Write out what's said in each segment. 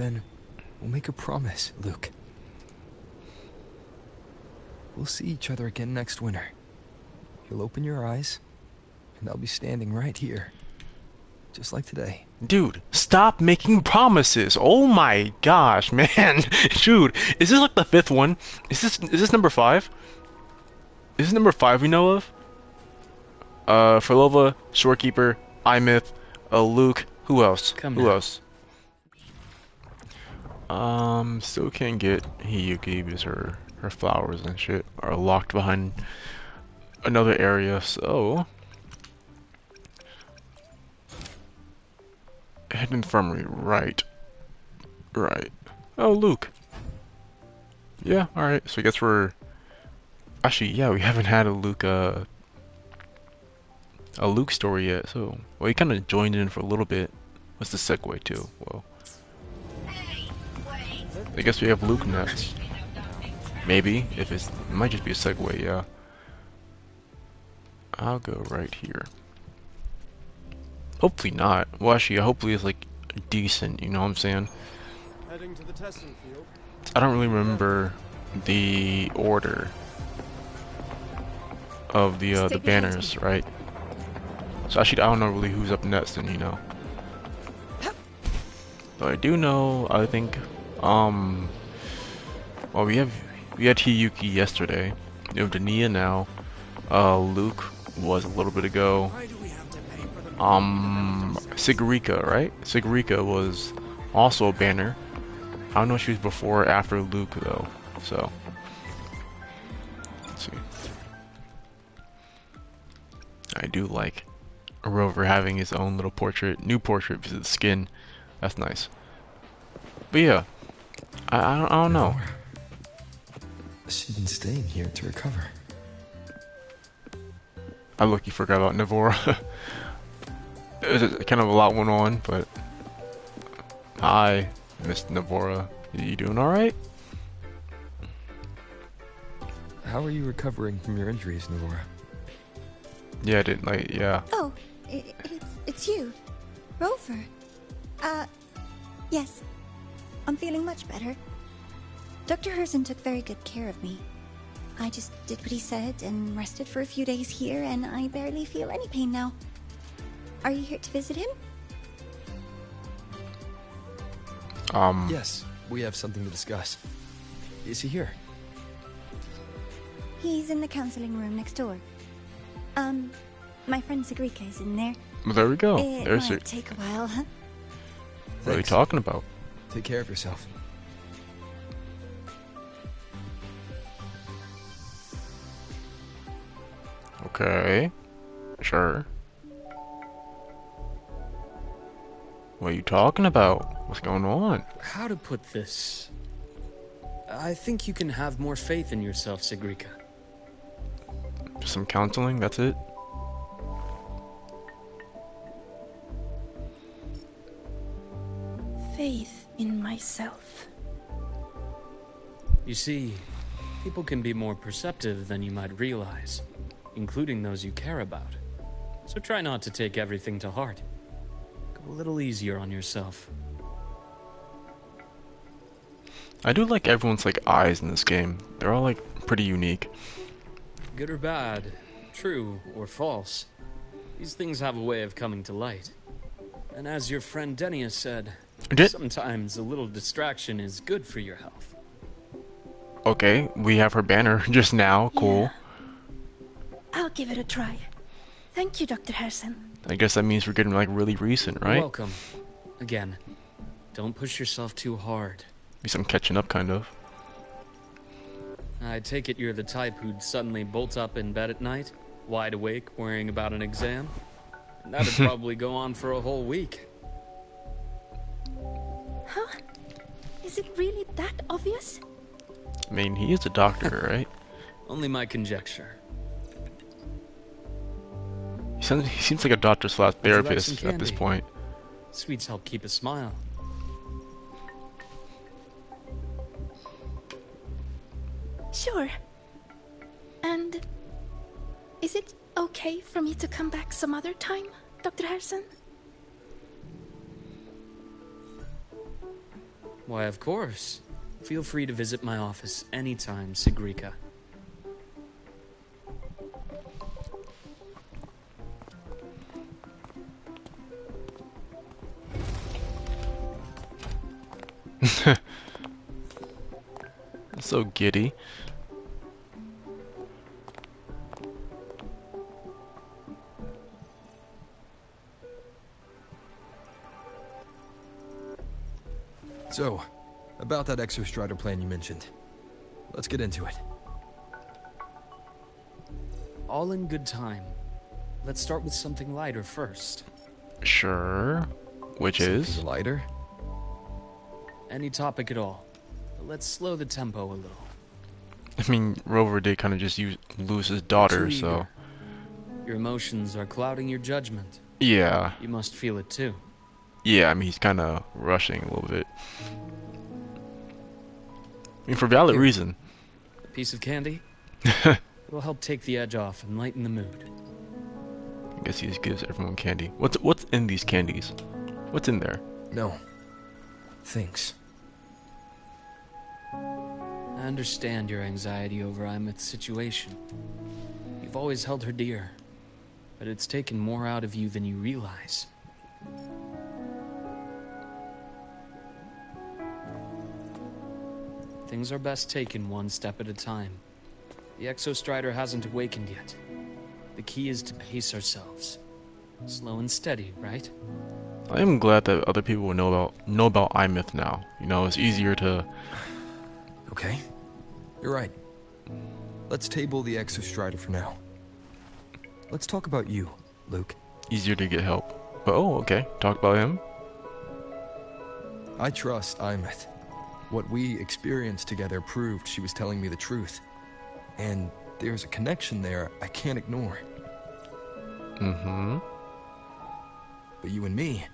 Then we'll make a promise, Luke. We'll see each other again next winter. You'll open your eyes, and I'll be standing right here. Just like today. Dude, stop making promises. Oh my gosh, man. Dude, is this like the fifth one? Is this number 5? Is this number 5 we know of? Frolova, Shorekeeper, Imyth, Luke. Who else? Come Who now. else? Still can't get Hiyuki because her flowers and shit are locked behind another area, so head infirmary, right. Right. Oh, Luke. Yeah, alright, so I guess we're actually, yeah, we haven't had a Luke story yet, so well he kinda joined in for a little bit. What's the segue too? Well, I guess we have Luke next. Maybe, if it might just be a segue, yeah. I'll go right here. Hopefully not. Well, actually, hopefully it's like decent, you know what I'm saying? Heading to the testing field. I don't really remember the order of the banners, right? So actually, I don't know really who's up next, and you know. But I do know, I think, well, we had Hiyuki yesterday. We have Dania now. Luke was a little bit ago. Sigurika, right? Sigurika was also a banner. I don't know if she was before or after Luke though. So let's see. I do like Rover having his own little portrait, new portrait because of the skin. That's nice. But yeah, I don't know. She's been staying here to recover. I look-y forgot about Navora. Kind of a lot went on, but hi, Miss Navora. You doing all right? How are you recovering from your injuries, Navora? Yeah, I didn't like. Yeah. Oh, it's you, Rover. Yes, I'm feeling much better. Dr. Herzen took very good care of me. I just did what he said and rested for a few days here, and I barely feel any pain now. Are you here to visit him? Yes, we have something to discuss. Is he here? He's in the counseling room next door. My friend Segue is in there. Well, there we go. It There's might it. take a while, huh? What are you Thanks. talking about? Take care of yourself. Okay. Sure. What are you talking about? What's going on? How to put this? I think you can have more faith in yourself, Sigrika. Just some counseling, that's it? Faith in myself. You see, people can be more perceptive than you might realize, including those you care about. So try not to take everything to heart. Go a little easier on yourself. I do like everyone's like eyes in this game. They're all like pretty unique. Good or bad, true or false, these things have a way of coming to light. And as your friend Denia said, sometimes a little distraction is good for your health. Okay, we have her banner just now. Cool. Yeah. I'll give it a try. Thank you, Dr. Herzen. I guess that means we're getting like really recent, right? You're welcome. Again, don't push yourself too hard. Be some catching up, kind of. I take it you're the type who'd suddenly bolt up in bed at night, wide awake, worrying about an exam? And that'd probably go on for a whole week. Huh? Is it really that obvious? I mean, he is a doctor, right? Only my conjecture. He seems like a doctor slash Would you like therapist some at this candy? point. Sweets help keep a smile. Sure. And is it okay for me to come back some other time, Dr. Herzen? Why, of course. Feel free to visit my office anytime, Segrika. So giddy. So, about that Exostrider plan you mentioned. Let's get into it. All in good time. Let's start with something lighter first. Sure. Which is? Something lighter? Any topic at all. But let's slow the tempo a little. I mean, Rover did kind of just lose his daughter, Too so... eager. Your emotions are clouding your judgment. Yeah. You must feel it too. Yeah, I mean, he's kind of rushing a little bit. I mean, for valid Here. reason. A piece of candy? It'll help take the edge off and lighten the mood. I guess he just gives everyone candy. What's in these candies? What's in there? No. Thanks. I understand your anxiety over Imeth's situation. You've always held her dear, but it's taken more out of you than you realize. Things are best taken one step at a time. The Exostrider hasn't awakened yet. The key is to pace ourselves. Slow and steady, right? I am glad that other people will know about Imeth now. You know, it's easier to... Okay. You're right. Let's table the Exostrider for now. Let's talk about you, Luke. Easier to get help. But oh, okay. Talk about him. I trust Imeth. What we experienced together proved she was telling me the truth. And there's a connection there I can't ignore. Mm-hmm. But you and me,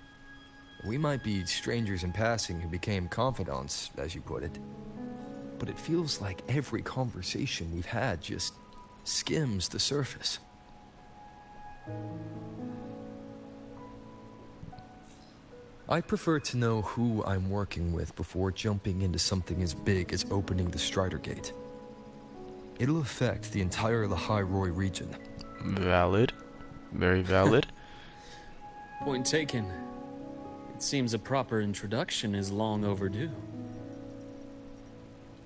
we might be strangers in passing who became confidants, as you put it. But it feels like every conversation we've had just skims the surface. I prefer to know who I'm working with before jumping into something as big as opening the Strider Gate. It'll affect the entire Lahairoi region. Valid. Very valid. Point taken. It seems a proper introduction is long overdue.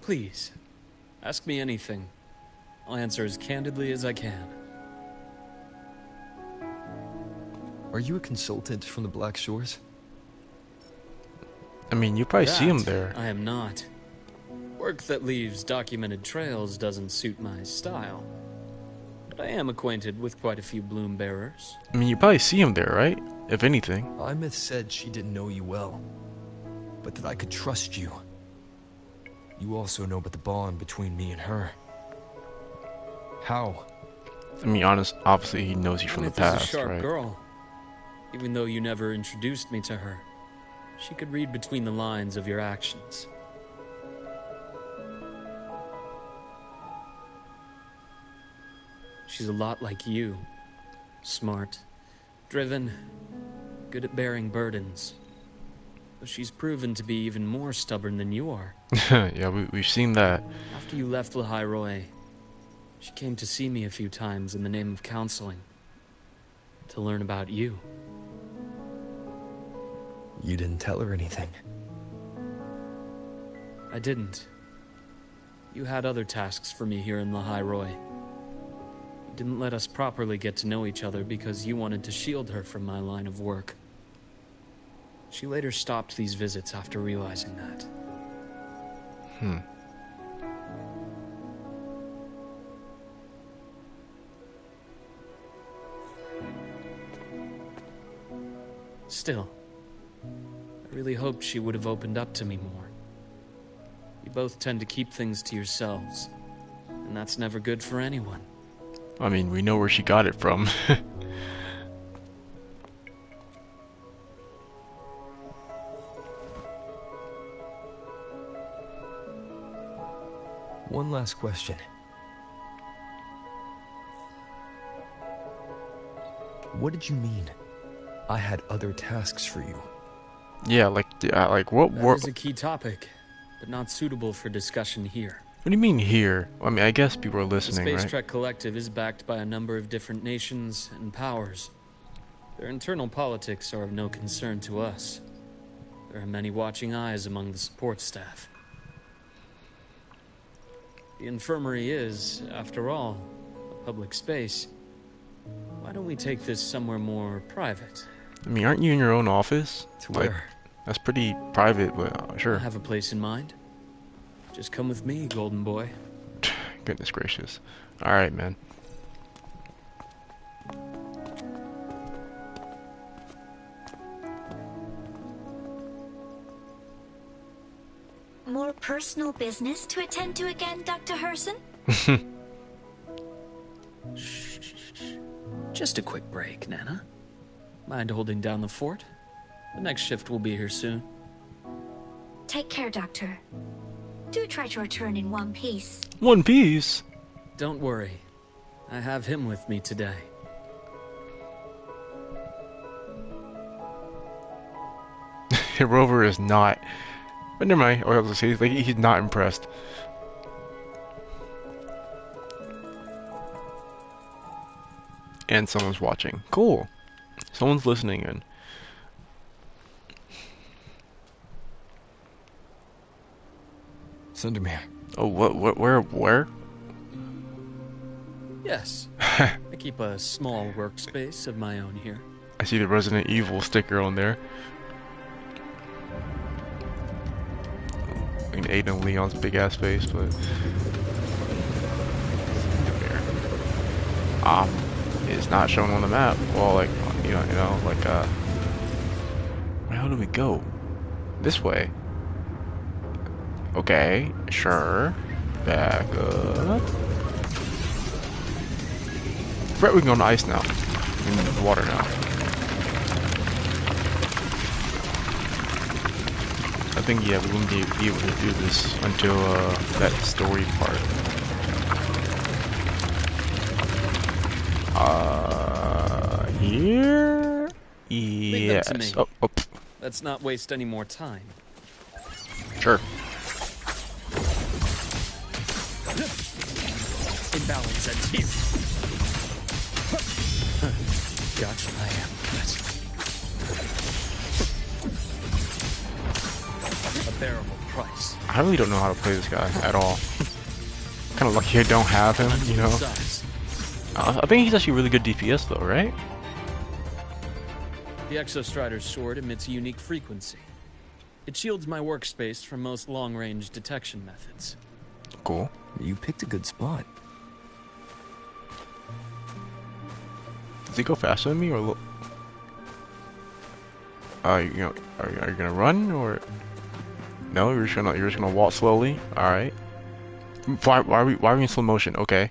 Please, ask me anything. I'll answer as candidly as I can. Are you a consultant from the Black Shores? I mean, you probably see him That there. I am not. Work that leaves documented trails doesn't suit my style. But I am acquainted with quite a few bloom bearers. I mean, you probably see him there, right? If anything. Imeth said she didn't know you well, but that I could trust you. You also know about the bond between me and her. How? I mean, obviously he knows you from the Imeth is a past, sharp right? girl. Even though you never introduced me to her, she could read between the lines of your actions. She's a lot like you. Smart, driven, good at bearing burdens. Though she's proven to be even more stubborn than you are. Yeah, we've seen that. After you left Lahairoi, she came to see me a few times in the name of counseling. To learn about you. You didn't tell her anything. I didn't. You had other tasks for me here in Lahairoi. You didn't let us properly get to know each other because you wanted to shield her from my line of work. She later stopped these visits after realizing that. Still, I really hoped she would have opened up to me more. You both tend to keep things to yourselves, and that's never good for anyone. I mean, we know where she got it from. One last question. What did you mean? I had other tasks for you. Yeah, like what? That is a key topic, but not suitable for discussion here. What do you mean here? I mean, I guess people are The listening, Space right? Trek Collective is backed by a number of different nations and powers. Their internal politics are of no concern to us. There are many watching eyes among the support staff. The infirmary is, after all, a public space. Why don't we take this somewhere more private? I mean, aren't you in your own office? To Like, where? that's pretty private, but I sure. have a place in mind. Just come with me, golden boy. Goodness gracious. Alright, man. More personal business to attend to again, Dr. Herson? Just a quick break, Nana. Mind holding down the fort? The next shift will be here soon. Take care, Doctor. Do try to return in one piece. One Piece? Don't worry. I have him with me today. Rover is not. But never mind. Or else he's not impressed. And someone's watching. Cool. Someone's listening in. Sundermere. Oh, where? Yes. I keep a small workspace of my own here. I see the Resident Evil sticker on there. I mean, Aiden Leon's big ass face, but it's not shown on the map. Well, like like where the hell do we go? This way. Okay, sure. Back up. Right, we can go on the ice now. In the water now. I think, yeah, we wouldn't be able to do this until that story part. Here? Leave them to Yes. me. Oh, Let's not waste any more time. sure. Imbalance ends here. Gotcha. I am impressed. A bearable price. I really don't know how to play this guy at all. Kind of lucky I don't have him, you know. I think he's actually really good DPS though, right? The Exostrider's sword emits a unique frequency. It shields my workspace from most long-range detection methods. Cool. You picked a good spot. Does he go faster than me, or are you gonna run, or no? You're just gonna walk slowly. All right. Why are we in slow motion? Okay.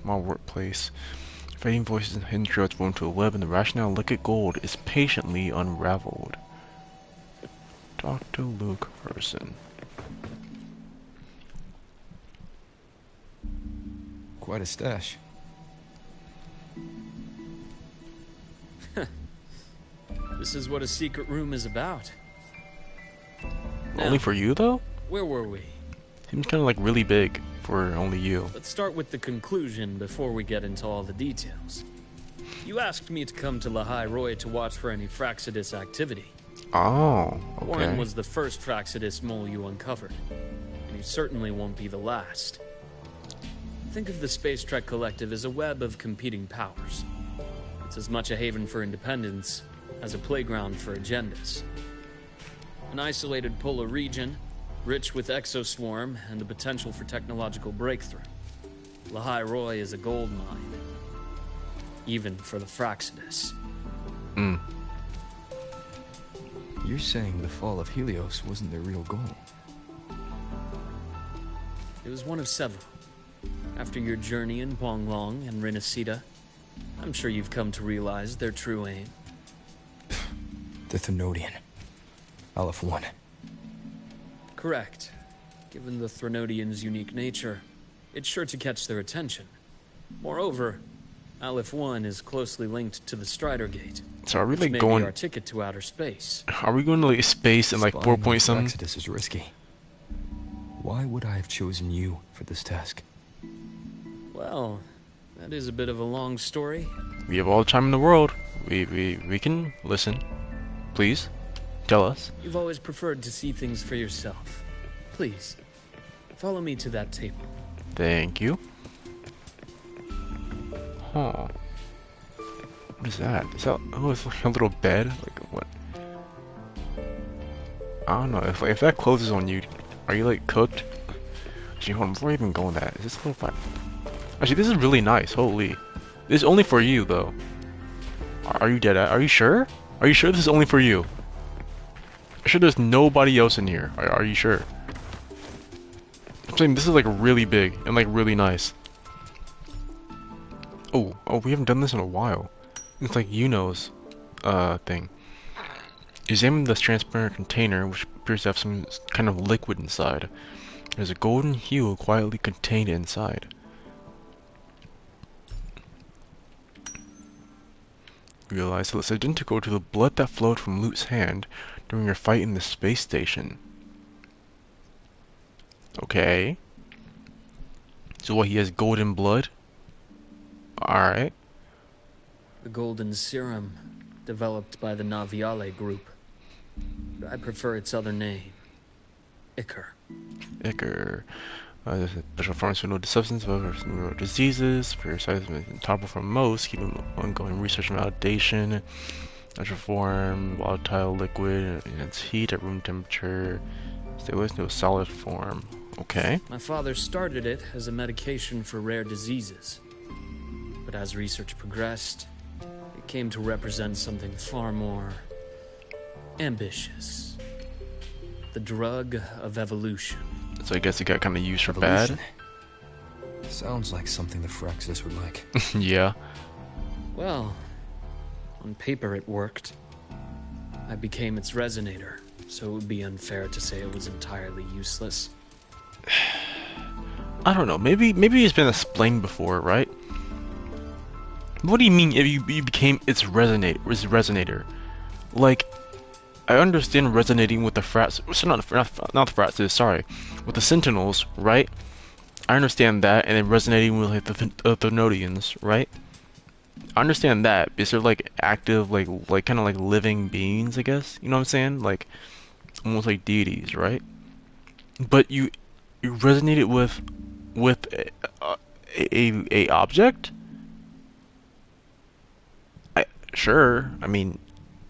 Small workplace. Fading voices and hidden trails roam to a web, and the rationale liquid gold is patiently unraveled. Dr. Luke Herson. Quite a stash. This is what a secret room is about. Only Now, for you though? where were we? Seems kind of like really big for only you. Let's start with the conclusion before we get into all the details. You asked me to come to Lahai Roy to watch for any Fraxidus activity. Oh, Warren okay. was the first Fraxidus mole you uncovered, and you certainly won't be the last. Think of the Space Trek Collective as a web of competing powers. It's as much a haven for independence as a playground for agendas. An isolated polar region, rich with exoswarm and the potential for technological breakthrough. Lahai Roy is a gold mine, even for the Fraxidus. You're saying the fall of Helios wasn't their real goal? It was one of several. After your journey in Huanglong and Renacida, I'm sure you've come to realize their true aim. The Thenodian. Aleph 1. Correct. Given the Threnodians' unique nature, it's sure to catch their attention. Moreover, Aleph 1 is closely linked to the Strider Gate. So are we Which like may going? be our ticket to outer space. Are we going to like space in like 4 Spying on point something? Exodus is risky. Why would I have chosen you for this task? Well, that is a bit of a long story. We have all the time in the world. We can listen. Please, tell us. You've always preferred to see things for yourself. Please, follow me to that table. Thank you. Huh. What is that? Is that, oh, it's like a little bed? Like, what? I don't know. If that closes on you, are you, like, cooked? Actually, hold on. Before I even go on that, is this a little fire? Actually, this is really nice. Holy. This is only for you, though. Are you dead? Are you sure? Are you sure this is only for you? I'm sure there's nobody else in here. Are you sure? I'm saying this is, like, really big and, like, really nice. Oh, we haven't done this in a while. It's like Yuno's thing. Examine this transparent container, which appears to have some kind of liquid inside. There's a golden hue quietly contained inside. Realize that it's identical to the blood that flowed from Luke's hand during your fight in the space station. Okay. So what, he has golden blood? Alright. The golden serum, developed by the Naviale group. But I prefer its other name. Ichor. Ichor. There's a special pharmaceutical substance for neural diseases, parasites intolerable for most, keeping ongoing research and validation. Natural form, volatile liquid, in its heat at room temperature. Stay away to a solid form. Okay. My father started it as a medication for rare diseases. But as research progressed, it came to represent something far more ambitious. The drug of evolution. So I guess it got kind of used for Evolution? bad. Sounds like something the Phyrexis would like. Yeah. Well, on paper it worked. I became its resonator, so it would be unfair to say it was entirely useless. I don't know. Maybe it's been explained before, right? What do you mean if you became its resonator? Like, I understand resonating with the frats. So not the frats. Sorry, with the Sentinels, right? I understand that, and then resonating with like the Thenodians, right? I understand that because they're like active, like kind of like living beings, I guess. You know what I'm saying? Like almost like deities, right? But you resonated with a object. Sure. I mean,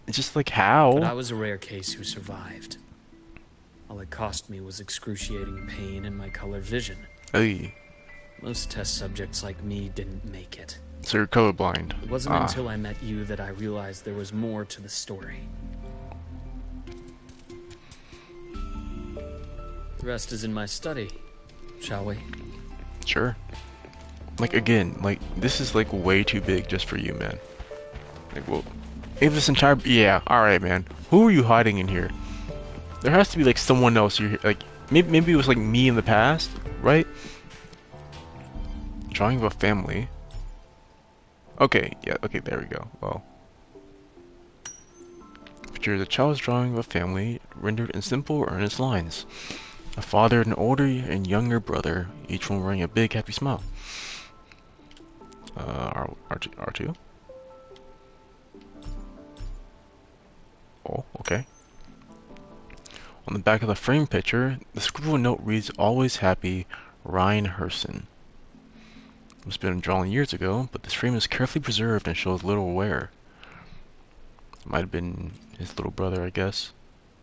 it's just like how. But I was a rare case who survived. All it cost me was excruciating pain and my color vision. Hey. Most test subjects like me didn't make it. So you're colorblind. It wasn't until I met you that I realized there was more to the story. The rest is in my study, shall we? Sure. Like, again, like, this is like way too big just for you, man. Like, well, if this entire, yeah, alright, man. Who are you hiding in here? There has to be like someone else you're like, maybe it was like me in the past, right? Drawing of a family. Okay, yeah, okay, there we go. Well, picture the child's drawing of a family rendered in simple, earnest lines. A father, an older and younger brother, each one wearing a big happy smile. R2? Oh, okay. On the back of the frame picture, the scribbled note reads, "Always happy, Ryan Herson." It must have been drawn years ago, but this frame is carefully preserved and shows little wear. It might have been his little brother, I guess,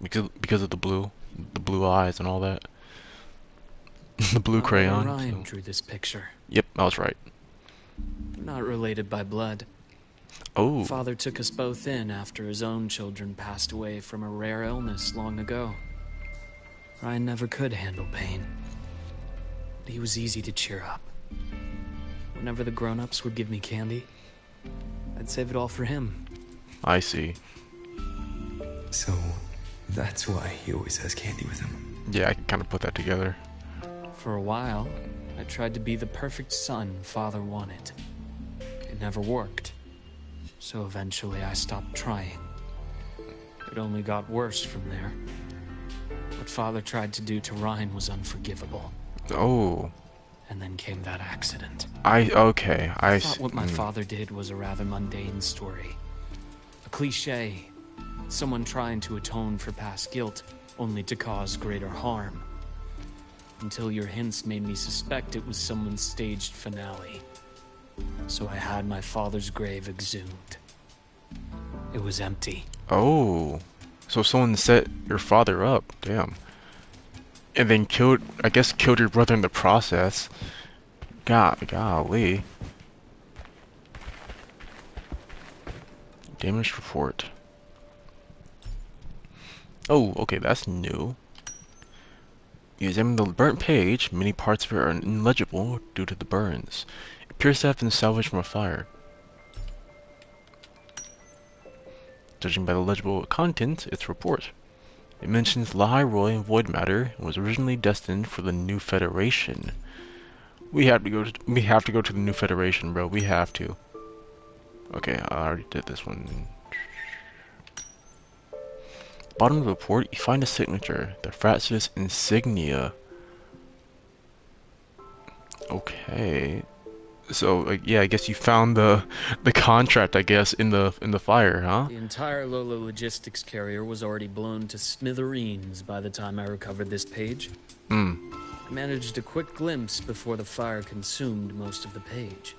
because of the blue eyes and all that. The blue crayon. Ryan drew this picture. Yep, I was right. Not related by blood. Oh. Father took us both in after his own children passed away from a rare illness long ago. Ryan never could handle pain, but he was easy to cheer up. Whenever the grown-ups would give me candy, I'd save it all for him. I see. So, that's why he always has candy with him. Yeah, I can kind of put that together. For a while, I tried to be the perfect son Father wanted. It never worked. So eventually I stopped trying. It only got worse from there. What Father tried to do to Ryan was unforgivable. Oh. And then came that accident. I thought what my father did was a rather mundane story. A cliché. Someone trying to atone for past guilt, only to cause greater harm. Until your hints made me suspect it was someone's staged finale. So I had my father's grave exhumed. It was empty. Oh. So someone set your father up. Damn. And then killed your brother in the process. Golly. Damage report. Oh, okay, that's new. You examine the burnt page. Many parts of it are illegible due to the burns. It appears to have been salvaged from a fire. Judging by the legible content, its report. It mentions Lahairoi void matter and was originally destined for the New Federation. We have to go to the New Federation, bro. We have to. Okay, I already did this one. Bottom of the report, you find a signature, the Fraxis insignia. Okay. So yeah, I guess you found the contract, I guess, in the fire, huh? The entire Lola logistics carrier was already blown to smithereens by the time I recovered this page. I managed a quick glimpse before the fire consumed most of the page.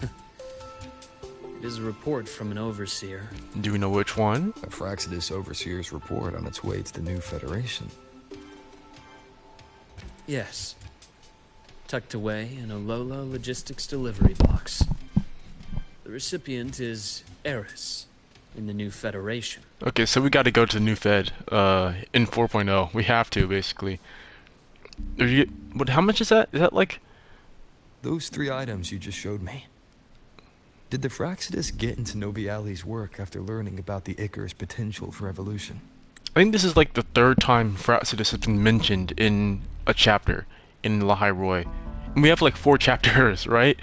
It is a report from an overseer. Do we know which one? A Fraxidus Overseer's report on its way to the New Federation. Yes. Tucked away in a Lola logistics delivery box. The recipient is Eris in the New Federation. Okay, so we got to go to the New Fed in 4.0. We have to, basically. But how much is that? Is that like... Those 3 items you just showed me. Did the Fraxidus get into Noviali's work after learning about the Icar's potential for evolution? I think this is like the 3rd time Fraxidus has been mentioned in a chapter in Lahairoi. And we have like 4 chapters, right?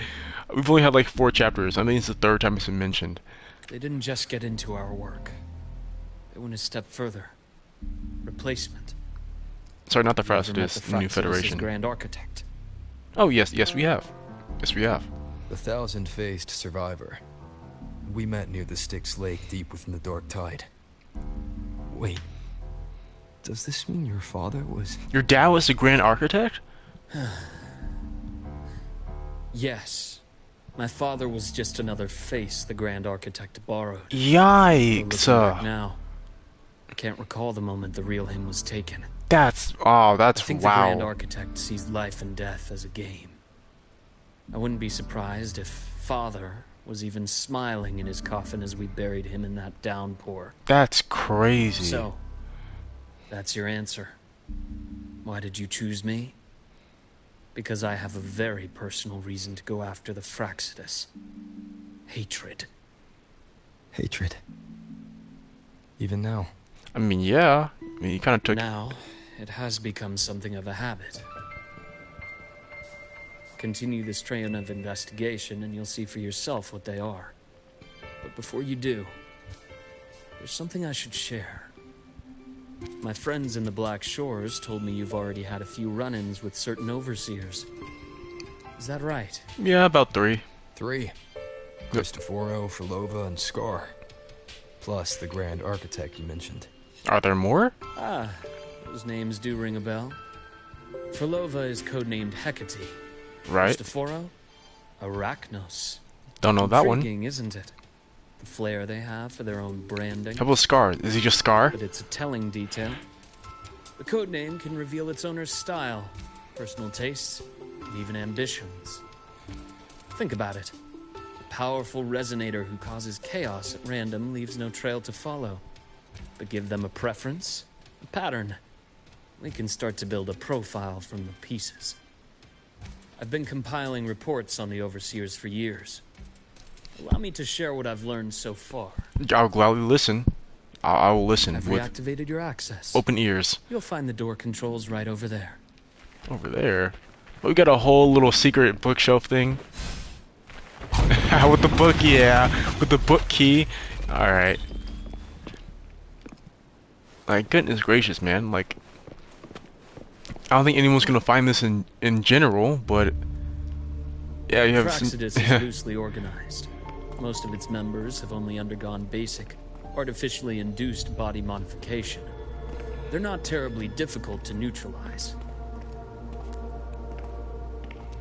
We've only had like 4 chapters. I think it's the 3rd time it's been mentioned. They didn't just get into our work. They went a step further. Replacement. Sorry, not the Fraxidus, the New Federation. Grand Architect. Oh, yes, we have. Yes, we have. The thousand-faced survivor. We met near the Styx Lake deep within the Dark Tide. Wait. Does this mean your father was... Your dad was the Grand Architect? Yes. My father was just another face the Grand Architect borrowed. Yikes! Back now, I can't recall the moment the real him was taken. That's I think wow. the Grand Architect sees life and death as a game. I wouldn't be surprised if Father was even smiling in his coffin as we buried him in that downpour. That's crazy. So, that's your answer. Why did you choose me? Because I have a very personal reason to go after the Fraxidus. Hatred. Hatred. Even now. I mean, yeah. I mean, you kind of took... Now, it has become something of a habit. Continue this train of investigation and you'll see for yourself what they are. But before you do, there's something I should share. My friends in the Black Shores told me you've already had a few run-ins with certain overseers. Is that right? Yeah, about 3. 3. Cristoforo, Frolova, and Scar. Plus the Grand Architect you mentioned. Are there more? Ah, those names do ring a bell. Frolova is codenamed Hecate. Right. Cristoforo? Arachnos. Don't know that one. Intriguing, isn't it? The flair they have for their own branding. How about Scar? Is he just Scar? But it's a telling detail. The codename can reveal its owner's style, personal tastes, and even ambitions. Think about it. A powerful resonator who causes chaos at random leaves no trail to follow. But give them a preference, a pattern. We can start to build a profile from the pieces. I've been compiling reports on the Overseers for years. Allow me to share what I've learned so far. I'll gladly listen. I will listen. I've with reactivated your access. open ears. You'll find the door controls right over there. Over there? We got a whole little secret bookshelf thing. With the book, yeah. With the book key. Alright. Like, goodness gracious, man. Like, I don't think anyone's gonna find this in general, but yeah, you have some. Fraccidus is loosely organized. Most of its members have only undergone basic, artificially induced body modification. They're not terribly difficult to neutralize.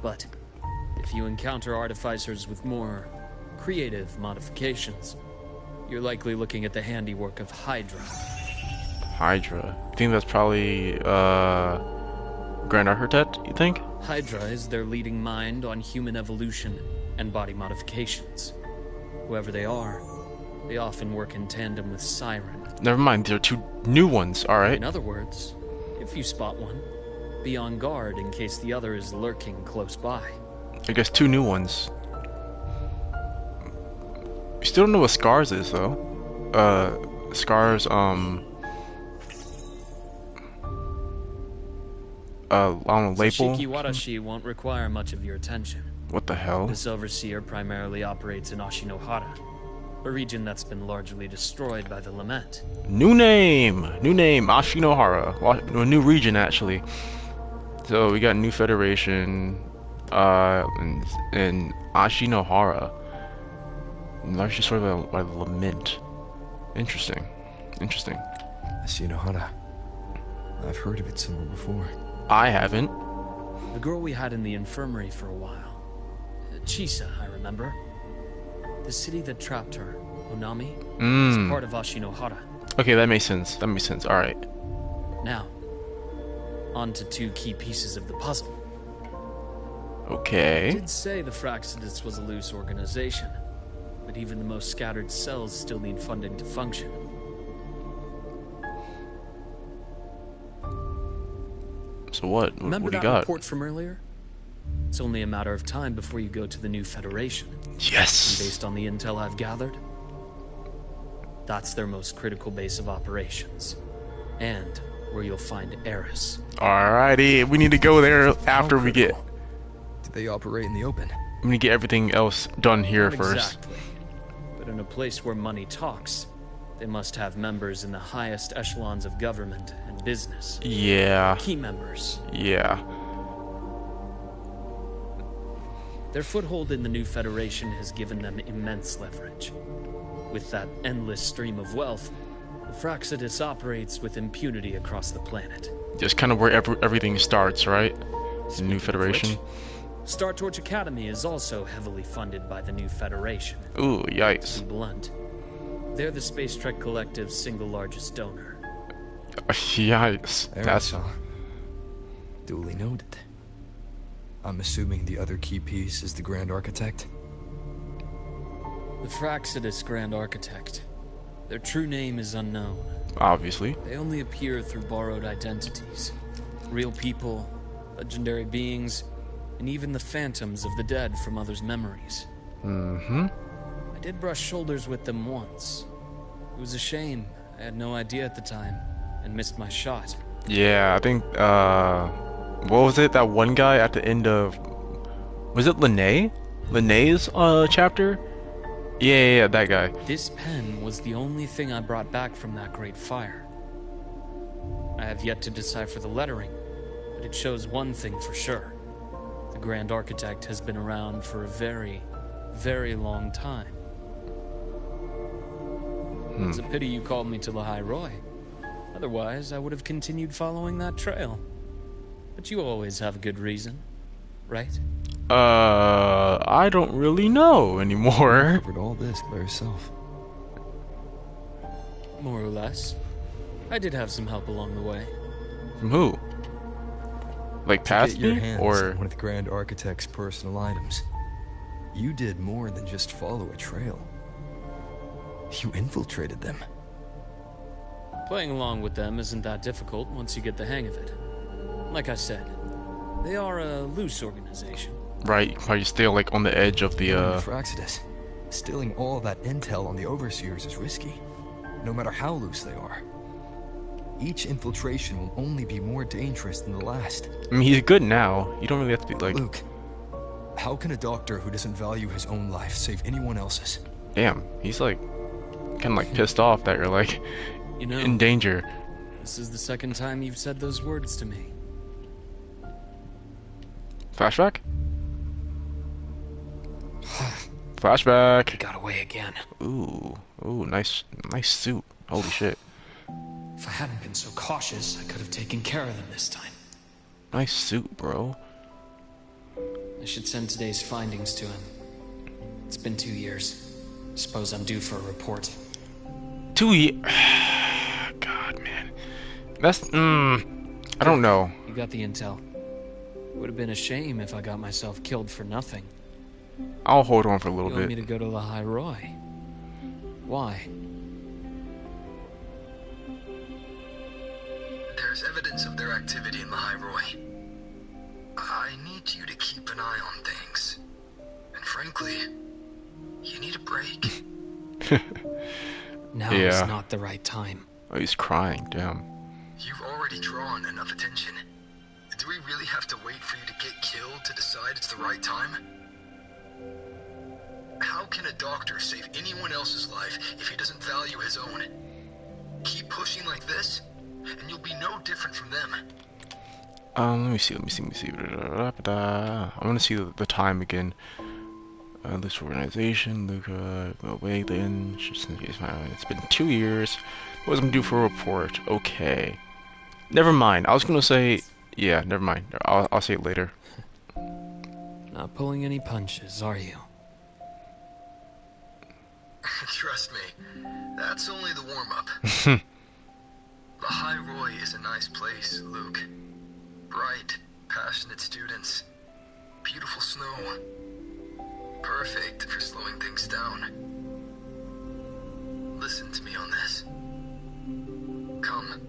But if you encounter artificers with more creative modifications, you're likely looking at the handiwork of Hydra. Hydra. I think that's probably Grand Architect, you think? Hydra is their leading mind on human evolution and body modifications. Whoever they are, they often work in tandem with Siren. Never mind, there are two new ones, alright. In other words, if you spot one, be on guard in case the other is lurking close by. I guess two new ones. We still don't know what Scars is, though. Scars, I don't know, label? Sashiki Watashi won't require much of your attention. What the hell? This overseer primarily operates in Ashinohara, a region that's been largely destroyed by the Lament. New name, Ashinohara. Well, a new region, actually. So we got New Federation, in Ashinohara. Largely destroyed by the Lament. Interesting. Ashinohara. I've heard of it somewhere before. I haven't. The girl we had in the infirmary for a while. Chisa, I remember. The city that trapped her, Onami, is part of Ashinohara. Okay, that makes sense. Alright. Now, on to two key pieces of the puzzle. Okay. I did say the Fraccidus was a loose organization, but even the most scattered cells still need funding to function. So what? Remember What do you that got? report from earlier? It's only a matter of time before you go to the new Federation. Yes! And based on the intel I've gathered, that's their most critical base of operations. And where you'll find Eris. Alrighty, we need to go there after we get... Do they operate in the open? We need to get everything else done here Not first. Exactly. But in a place where money talks, they must have members in the highest echelons of government and business. Yeah. Key members. Yeah. Their foothold in the new Federation has given them immense leverage. With that endless stream of wealth, the Fraccidus operates with impunity across the planet. Just kind of where everything starts, right? The new Federation. Star Torch Academy is also heavily funded by the new Federation. Ooh, To yikes. be blunt, they're the Space Trek Collective's single largest donor. Yikes. That's... Duly noted. I'm assuming the other key piece is the Grand Architect? The Fraccidus Grand Architect. Their true name is unknown. Obviously. They only appear through borrowed identities. Real people, legendary beings, and even the phantoms of the dead from others' memories. Mm-hmm. I did brush shoulders with them once. It was a shame. I had no idea at the time, and missed my shot. Yeah, I think, what was it? That one guy at the end of... Was it Linnae? Linnae's, chapter? Yeah, that guy. This pen was the only thing I brought back from that great fire. I have yet to decipher the lettering, but it shows one thing for sure. The Grand Architect has been around for a very, very long time. It's a pity you called me to the High Roy. Otherwise, I would have continued following that trail. But you always have a good reason, right? I don't really know anymore. Covered all this by yourself. More or less. I did have some help along the way. From who? Like To past get your me? hands Or... on one of the Grand Architect's personal items, you did more than just follow a trail. You infiltrated them. Playing along with them isn't that difficult once you get the hang of it. Like I said, they are a loose organization. Right, probably still like on the edge of the Fraccidus. Stealing all that intel on the Overseers is risky, no matter how loose they are. Each infiltration will only be more dangerous than the last. I mean, he's good now. You don't really have to be like... Luke, How can a doctor who doesn't value his own life save anyone else's? Damn, he's like kind of like pissed off that you're like You know, in danger. this is the second time you've said those words to me. Flashback? Flashback. He got away again. Ooh, nice suit. Holy shit. If I hadn't been so cautious, I could have taken care of them this time. Nice suit, bro. I should send today's findings to him. It's been 2 years. Suppose I'm due for a report. 2 years. God, man. That's I don't know. You got the intel. Would have been a shame if I got myself killed for nothing. I'll hold on for a little You want me bit. to go to the High Roy? Why? There's evidence of their activity in the High Roy. I need you to keep an eye on things. And frankly, you need a break. Now Yeah. is not the right time. Oh, he's crying. Damn. You've already drawn enough attention. Do we really have to wait for you to get killed to decide it's the right time? How can a doctor save anyone else's life if he doesn't value his own? Keep pushing like this, and you'll be no different from them. Let me see. I want to see the time again. This organization, Luke, wait, then, it's been 2 years. What was I'm due for a report? Okay. Never mind. I was gonna say, yeah, never mind. I'll say it later. Not pulling any punches, are you? Trust me, that's only the warm-up. The High Roy is a nice place, Luke. Bright, passionate students. Beautiful snow. Perfect for slowing things down. Listen to me on this. Come.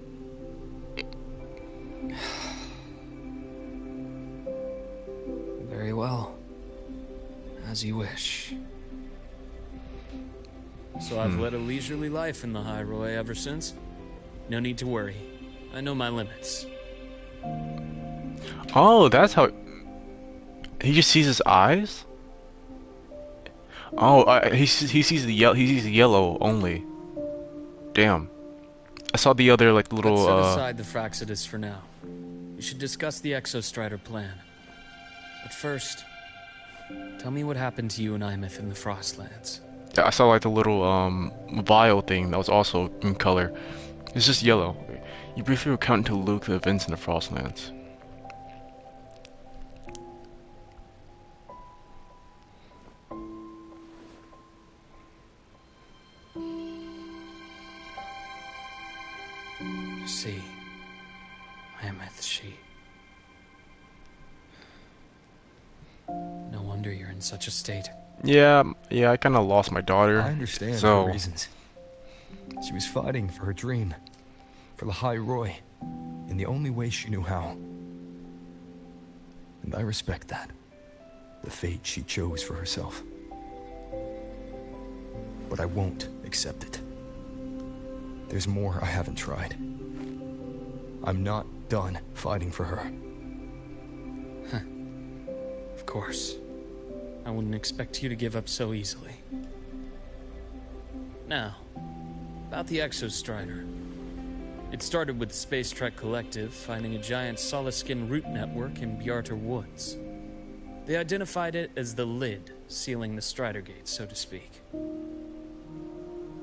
Very well. As you wish. So I've led a leisurely life in the High Roy ever since. No need to worry. I know my limits. Oh, that's how. He just sees his eyes. Oh, he sees the yellow. He sees the yellow only. Damn. I saw the other like little. Let's set aside the Fraxidus for now. We should discuss the Exostrider plan. But first, tell me what happened to you and Imeth in the Frostlands. I saw like the little vial thing that was also in color. It's just yellow. You briefly recount to Luke the events in the Frostlands. See, Imeth, she. No wonder you're in such a state. Yeah, I kind of lost my daughter. I understand so... her reasons. She was fighting for her dream, for the High Roy, in the only way she knew how. And I respect that. The fate she chose for herself. But I won't accept it. There's more I haven't tried. I'm not done fighting for her. Of course. I wouldn't expect you to give up so easily. Now, about the Exostrider. It started with the Space Trek Collective finding a giant solid-skin root network in Bjarter Woods. They identified it as the lid, sealing the Strider Gate, so to speak.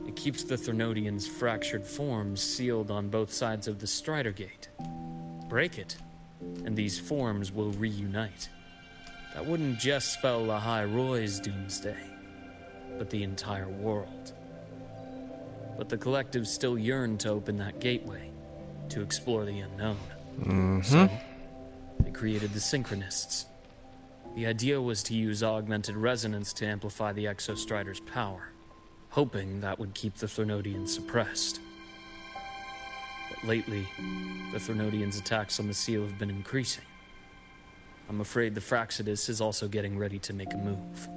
It keeps the Threnodians' fractured forms sealed on both sides of the Strider Gate. Break it, and these forms will reunite. That wouldn't just spell the High Roy's doomsday, but the entire world. But the Collective still yearned to open that gateway, to explore the unknown. So, they created the Synchronists. The idea was to use augmented resonance to amplify the Exostrider's power, hoping that would keep the Threnodians suppressed. But lately, the Threnodians' attacks on the seal have been increasing. I'm afraid the Fraxidus is also getting ready to make a move.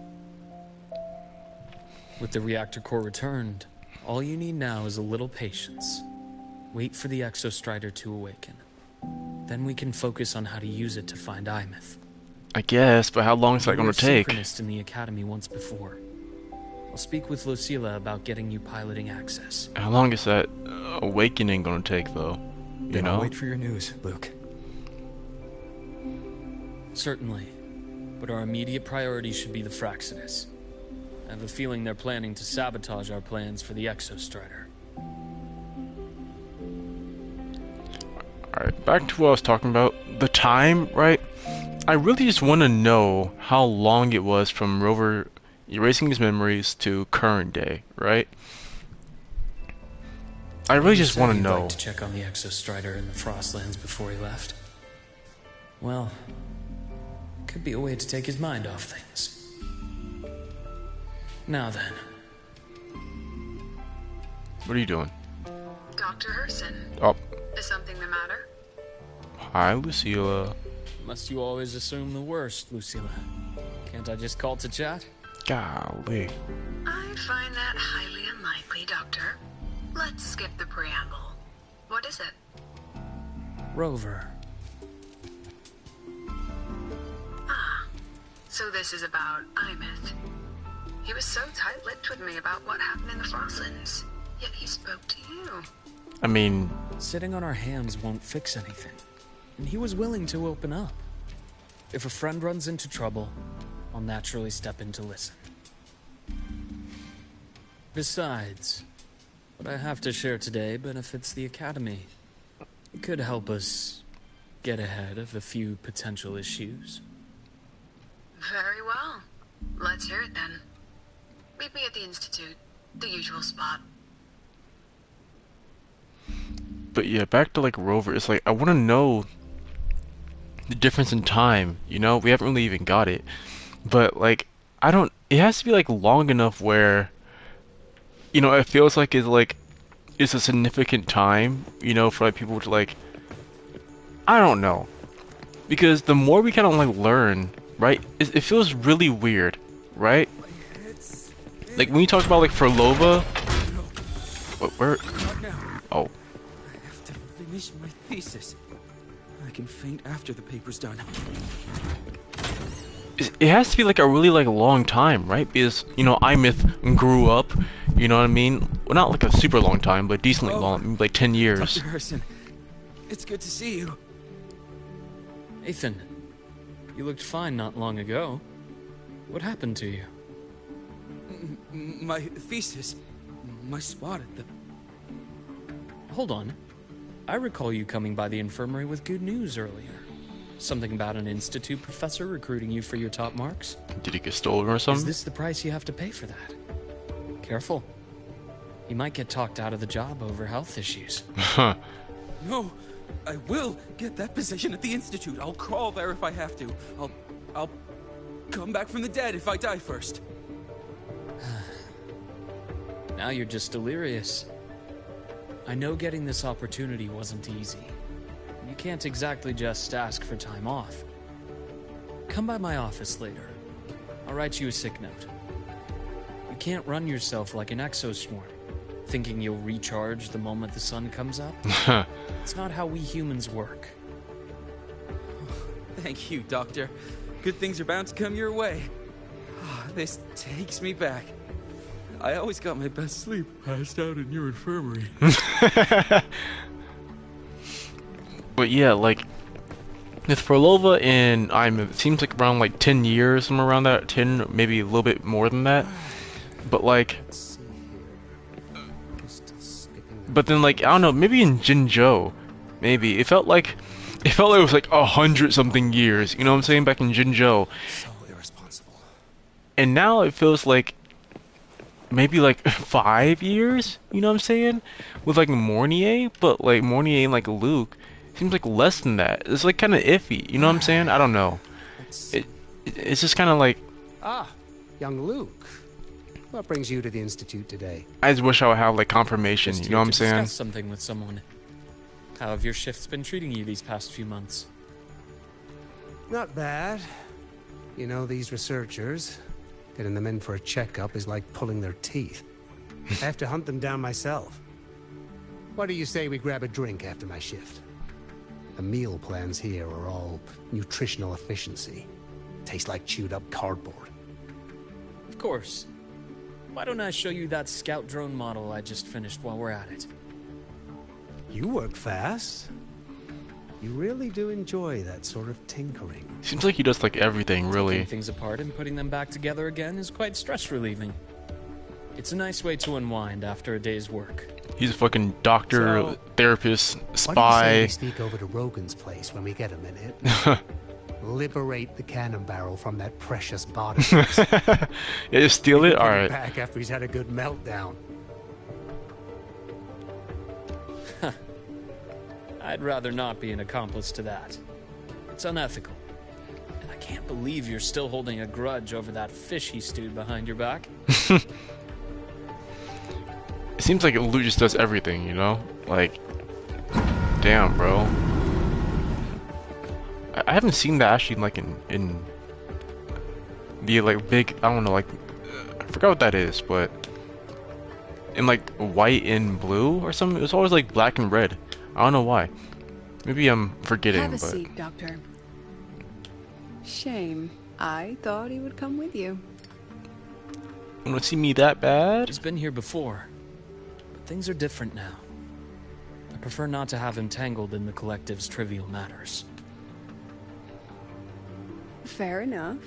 With the reactor core returned, all you need now is a little patience. Wait for the Exostrider to awaken. Then we can focus on how to use it to find Imeth. I guess, but how long is that going to take? You were a synchronist in the academy once before. I'll speak with Lucilla about getting you piloting access. How long is that awakening going to take, though? You Then know? I'll wait for your news, Luke. Certainly. But our immediate priority should be the Fraxinus. I have a feeling they're planning to sabotage our plans for the Exostrider. Alright, back to what I was talking about. The time, right? I really just want to know how long it was from Rover erasing his memories to current day, right? I really just want to know. Like to check on the Exostrider in the Frostlands before he left. Well, could be a way to take his mind off things. Now then. What are you doing? Dr. Herson. Oh. Is something the matter? Hi, Lucilla. Must you always assume the worst, Lucilla? Can't I just call to chat? Golly. I find that highly unlikely, Doctor. Let's skip the preamble. What is it? Rover. Ah, so this is about Imeth. He was so tight-lipped with me about what happened in the Frostlands, yet he spoke to you. I mean... Sitting on our hands won't fix anything, and he was willing to open up. If a friend runs into trouble, I'll naturally step in to listen. Besides, what I have to share today benefits the Academy. It could help us get ahead of a few potential issues. Very well. Let's hear it then. Meet me at the Institute, the usual spot. But yeah, back to like Rover, it's like, I want to know the difference in time, you know? We haven't really even got it. But like, I don't, it has to be like long enough where, you know, it feels like it's a significant time, you know, for like people to like, I don't know. Because the more we kind of like learn, right, it feels really weird, right? Like when you talk about like Frolova, where? Oh. I have to finish my thesis. I can faint after the paper's done. It has to be like a really like long time, right? Because, you know, Imeth grew up, you know what I mean? Well, not like a super long time, but decently long, like 10 years. Dr. Herson, it's good to see you. Ethan, you looked fine not long ago. What happened to you? My thesis. My spot at the... Hold on. I recall you coming by the infirmary with good news earlier. Something about an institute professor recruiting you for your top marks? Did he get stolen or something? Is this the price you have to pay for that? Careful. You might get talked out of the job over health issues. Huh. No, I will get that position at the Institute. I'll crawl there if I have to. I'll come back from the dead if I die first. Now you're just delirious. I know getting this opportunity wasn't easy. You can't exactly just ask for time off. Come by my office later. I'll write you a sick note. You can't run yourself like an exoswarm, thinking you'll recharge the moment the sun comes up. It's not how we humans work. Thank you, Doctor. Good things are bound to come your way. This takes me back. I always got my best sleep passed out in your infirmary. But yeah, like with Frolova and it seems like around like 10 years, somewhere around that, 10, maybe a little bit more than that. But like, but then like, I don't know, maybe in Jinzhou, maybe it felt like it was like 100 something years, you know what I'm saying, back in Jinzhou. So irresponsible. And now it feels like maybe like 5 years, you know what I'm saying, with like Mornier, but like Mornier and like Luke seems like less than that. It's like kind of iffy, you know what I'm saying? I don't know. It's just kind of like, ah, young Luke. What brings you to the Institute today? I just wish I would have like confirmation, Just you know what I'm here to saying? discuss something with someone. How have your shifts been treating you these past few months? Not bad. You know, these researchers, getting them in for a checkup is like pulling their teeth. I have to hunt them down myself. What do you say we grab a drink after my shift? The meal plans here are all nutritional efficiency. taste like chewed up cardboard. Of course. Why don't I show you that scout drone model I just finished while we're at it? You work fast. You really do enjoy that sort of tinkering. Seems like he does like everything, really. Taking things apart and putting them back together again is quite stress relieving. It's a nice way to unwind after a day's work. He's a fucking doctor, So, therapist, Why do you say spy. we sneak over to Rogan's place when we get a minute? Liberate the cannon barrel from that precious body. Yeah, just steal it? Put Alright. back after he's had a good meltdown. I'd rather not be an accomplice to that. It's unethical. And I can't believe you're still holding a grudge over that fish he stewed behind your back. It seems like Luke just does everything, you know? Like, damn, bro. I haven't seen that actually like in the like big, I don't know, like I forgot what that is, but in like white and blue or something. It was always like black and red. I don't know why. Maybe I'm forgetting. Have a but seat, Doctor. Shame. I thought he would come with you. you want to see me that bad? He's been here before, but things are different now. I prefer not to have him tangled in the collective's trivial matters. Fair enough.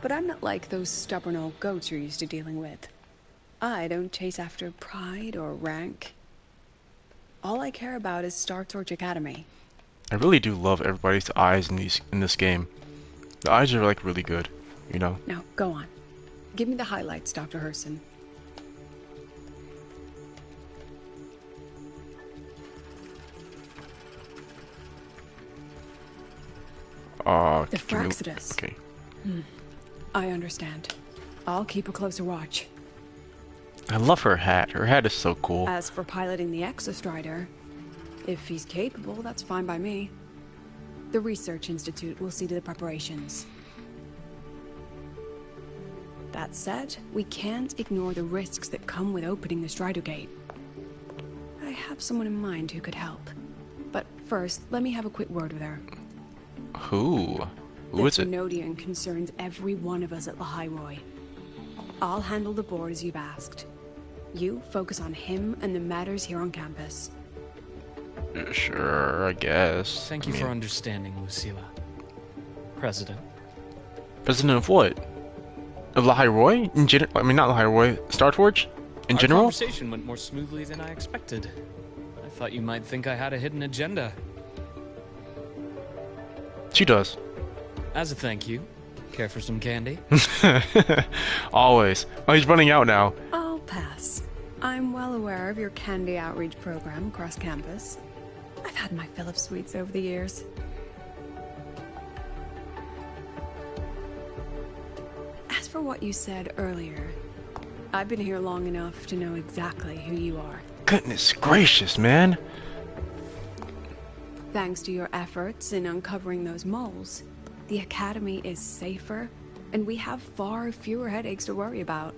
But I'm not like those stubborn old goats you're used to dealing with. I don't chase after pride or rank. All I care about is Star Torch Academy. I really do love everybody's eyes in this game. The eyes are like really good, you know. Now, go on. Give me the highlights, Dr. Herson. The Fraxidus. Okay. I understand. I'll keep a closer watch. I love her hat. Her hat is so cool. As for piloting the Exostrider, if he's capable, that's fine by me. The Research Institute will see to the preparations. That said, we can't ignore the risks that come with opening the Strider Gate. I have someone in mind who could help. But first, let me have a quick word with her. Who? Who is it? The Thenodian concerns every one of us at Lahairoi. I'll handle the board as you've asked. You focus on him and the matters here on campus. Sure, I guess. Thank you for understanding, Lucilla. President. President of what? Of Lahairoi? In general? I mean, not Lahairoi. Star Torch? In general? Our conversation went more smoothly than I expected. I thought you might think I had a hidden agenda. She does. As a thank you, care for some candy? Always. Oh, he's running out now. I'll pass. I'm well aware of your candy outreach program across campus. I've had my fill of sweets over the years. As for what you said earlier, I've been here long enough to know exactly who you are. Goodness gracious, man. Thanks to your efforts in uncovering those moles, the Academy is safer, and we have far fewer headaches to worry about.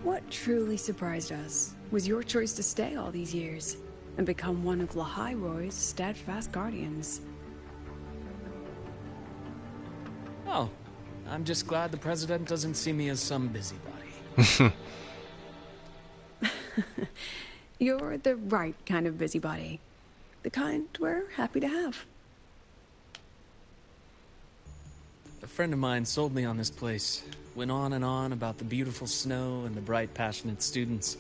What truly surprised us was your choice to stay all these years and become one of Lahairoi's steadfast guardians. Oh, I'm just glad the President doesn't see me as some busybody. You're the right kind of busybody. The kind we're happy to have. A friend of mine sold me on this place. Went on and on about the beautiful snow and the bright, passionate students.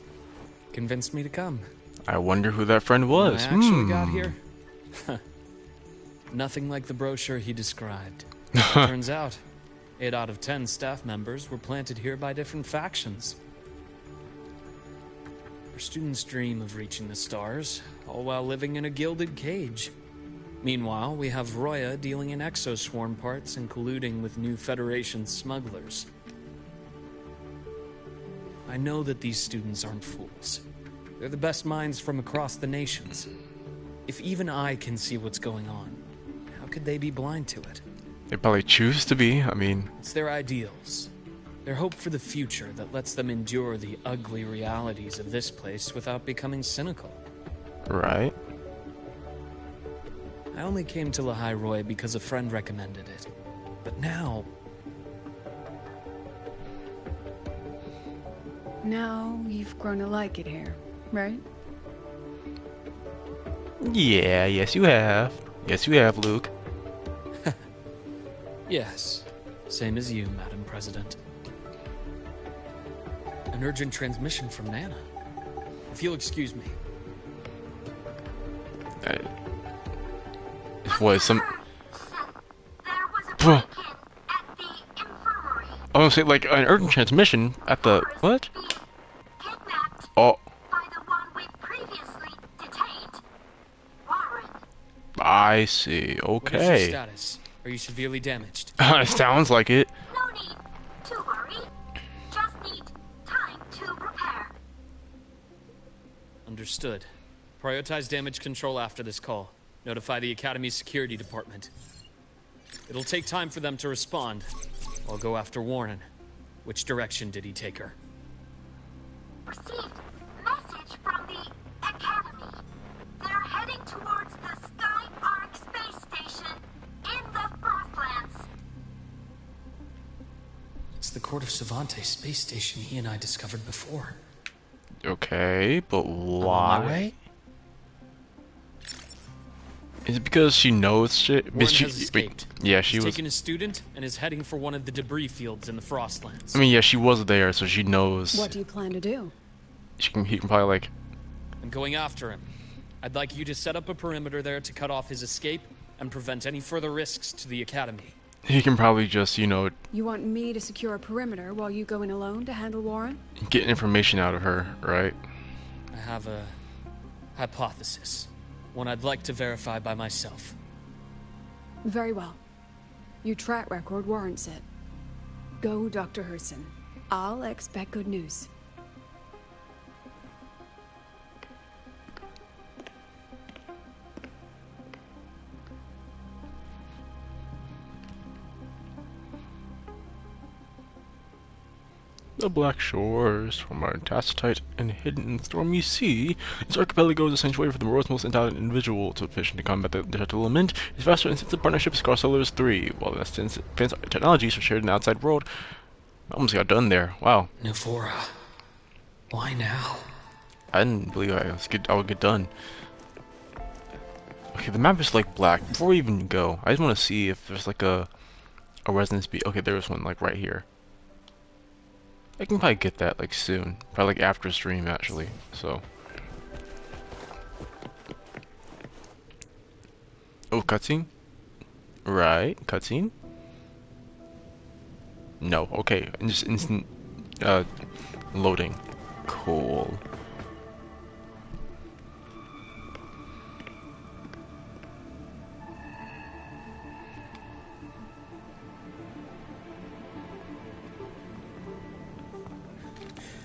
Convinced me to come. I wonder who that friend was. When I actually got here, nothing like the brochure he described. Turns out, 8 out of 10 staff members were planted here by different factions. Our students dream of reaching the stars, all while living in a gilded cage. Meanwhile, we have Roya dealing in exoswarm parts and colluding with new Federation smugglers. I know that these students aren't fools. They're the best minds from across the nations. If even I can see what's going on, how could they be blind to it? They probably choose to be, I mean... It's their ideals. Their hope for the future that lets them endure the ugly realities of this place without becoming cynical. Right. I only came to Lahairoi because a friend recommended it. But now... Now you've grown to like it here, right? Yeah, yes you have. Yes you have, Luke. Yes. Same as you, Madam President. An urgent transmission from Nana. If you'll excuse me. What, some... There was a break-in at the infirmary. I was gonna say, like, an urgent transmission at the... What? Kidnapped Oh, by the one we previously detained. Warren. I see. What is your Okay. status? Are you severely damaged? Sounds like it. No need to worry. Just need time to repair. Understood. Prioritize damage control after this call. Notify the Academy's security department. It'll take time for them to respond. I'll go after Warren. Which direction did he take her? Received message from the Academy. They're heading towards the Sky Arc space station in the Frostlands. It's the Court of Savante space station he and I discovered before. Okay, but I'm on my why? way. Is it because she knows shit? Warren She- has escaped. Yeah, she He's was... taken a student and is heading for one of the debris fields in the Frostlands. I mean, yeah, she was there, so she knows. What do you plan to do? He can probably, like... I'm going after him. I'd like you to set up a perimeter there to cut off his escape and prevent any further risks to the Academy. He can probably just, you know, You want me to secure a perimeter while you go in alone to handle Warren? get information out of her, right? I have a hypothesis. One I'd like to verify by myself. Very well. Your track record warrants it. Go, Dr. Herson. I'll expect good news. The Black Shores, from our tacitite and hidden in stormy sea, this archipelago is a sanctuary for the world's most intelligent individual. To efficient to combat the detective element, its faster and sensitive partnerships across Settlers 3, while the advanced technologies are shared in the outside world. I almost got done there. Wow. Navora. Why now? I didn't believe I would get done. Okay, the map is like black. Before we even go, I just want to see if there's like a resonance beat. Okay, there's one like right here. I can probably get that like soon, probably like after stream actually. So. Oh, cutscene. Right, cutscene. No, okay, just instant loading. Cool.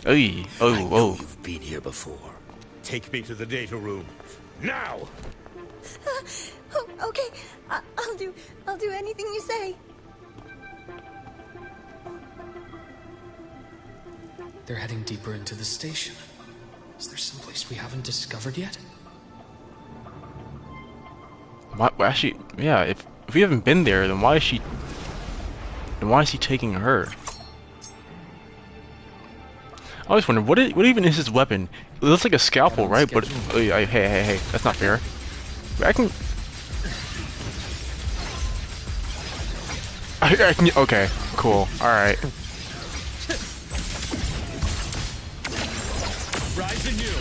Hey, I know oh. you've been here before. Take me to the data room. Now! Oh, okay. I'll do anything you say. They're heading deeper into the station. Is there someplace we haven't discovered yet? Well, actually, yeah. If we haven't been there, then why is he taking her? I always wondered what even is his weapon? It looks like a scalpel, right? But hey, that's not fair. I can. Okay, cool. All right. Rise anew.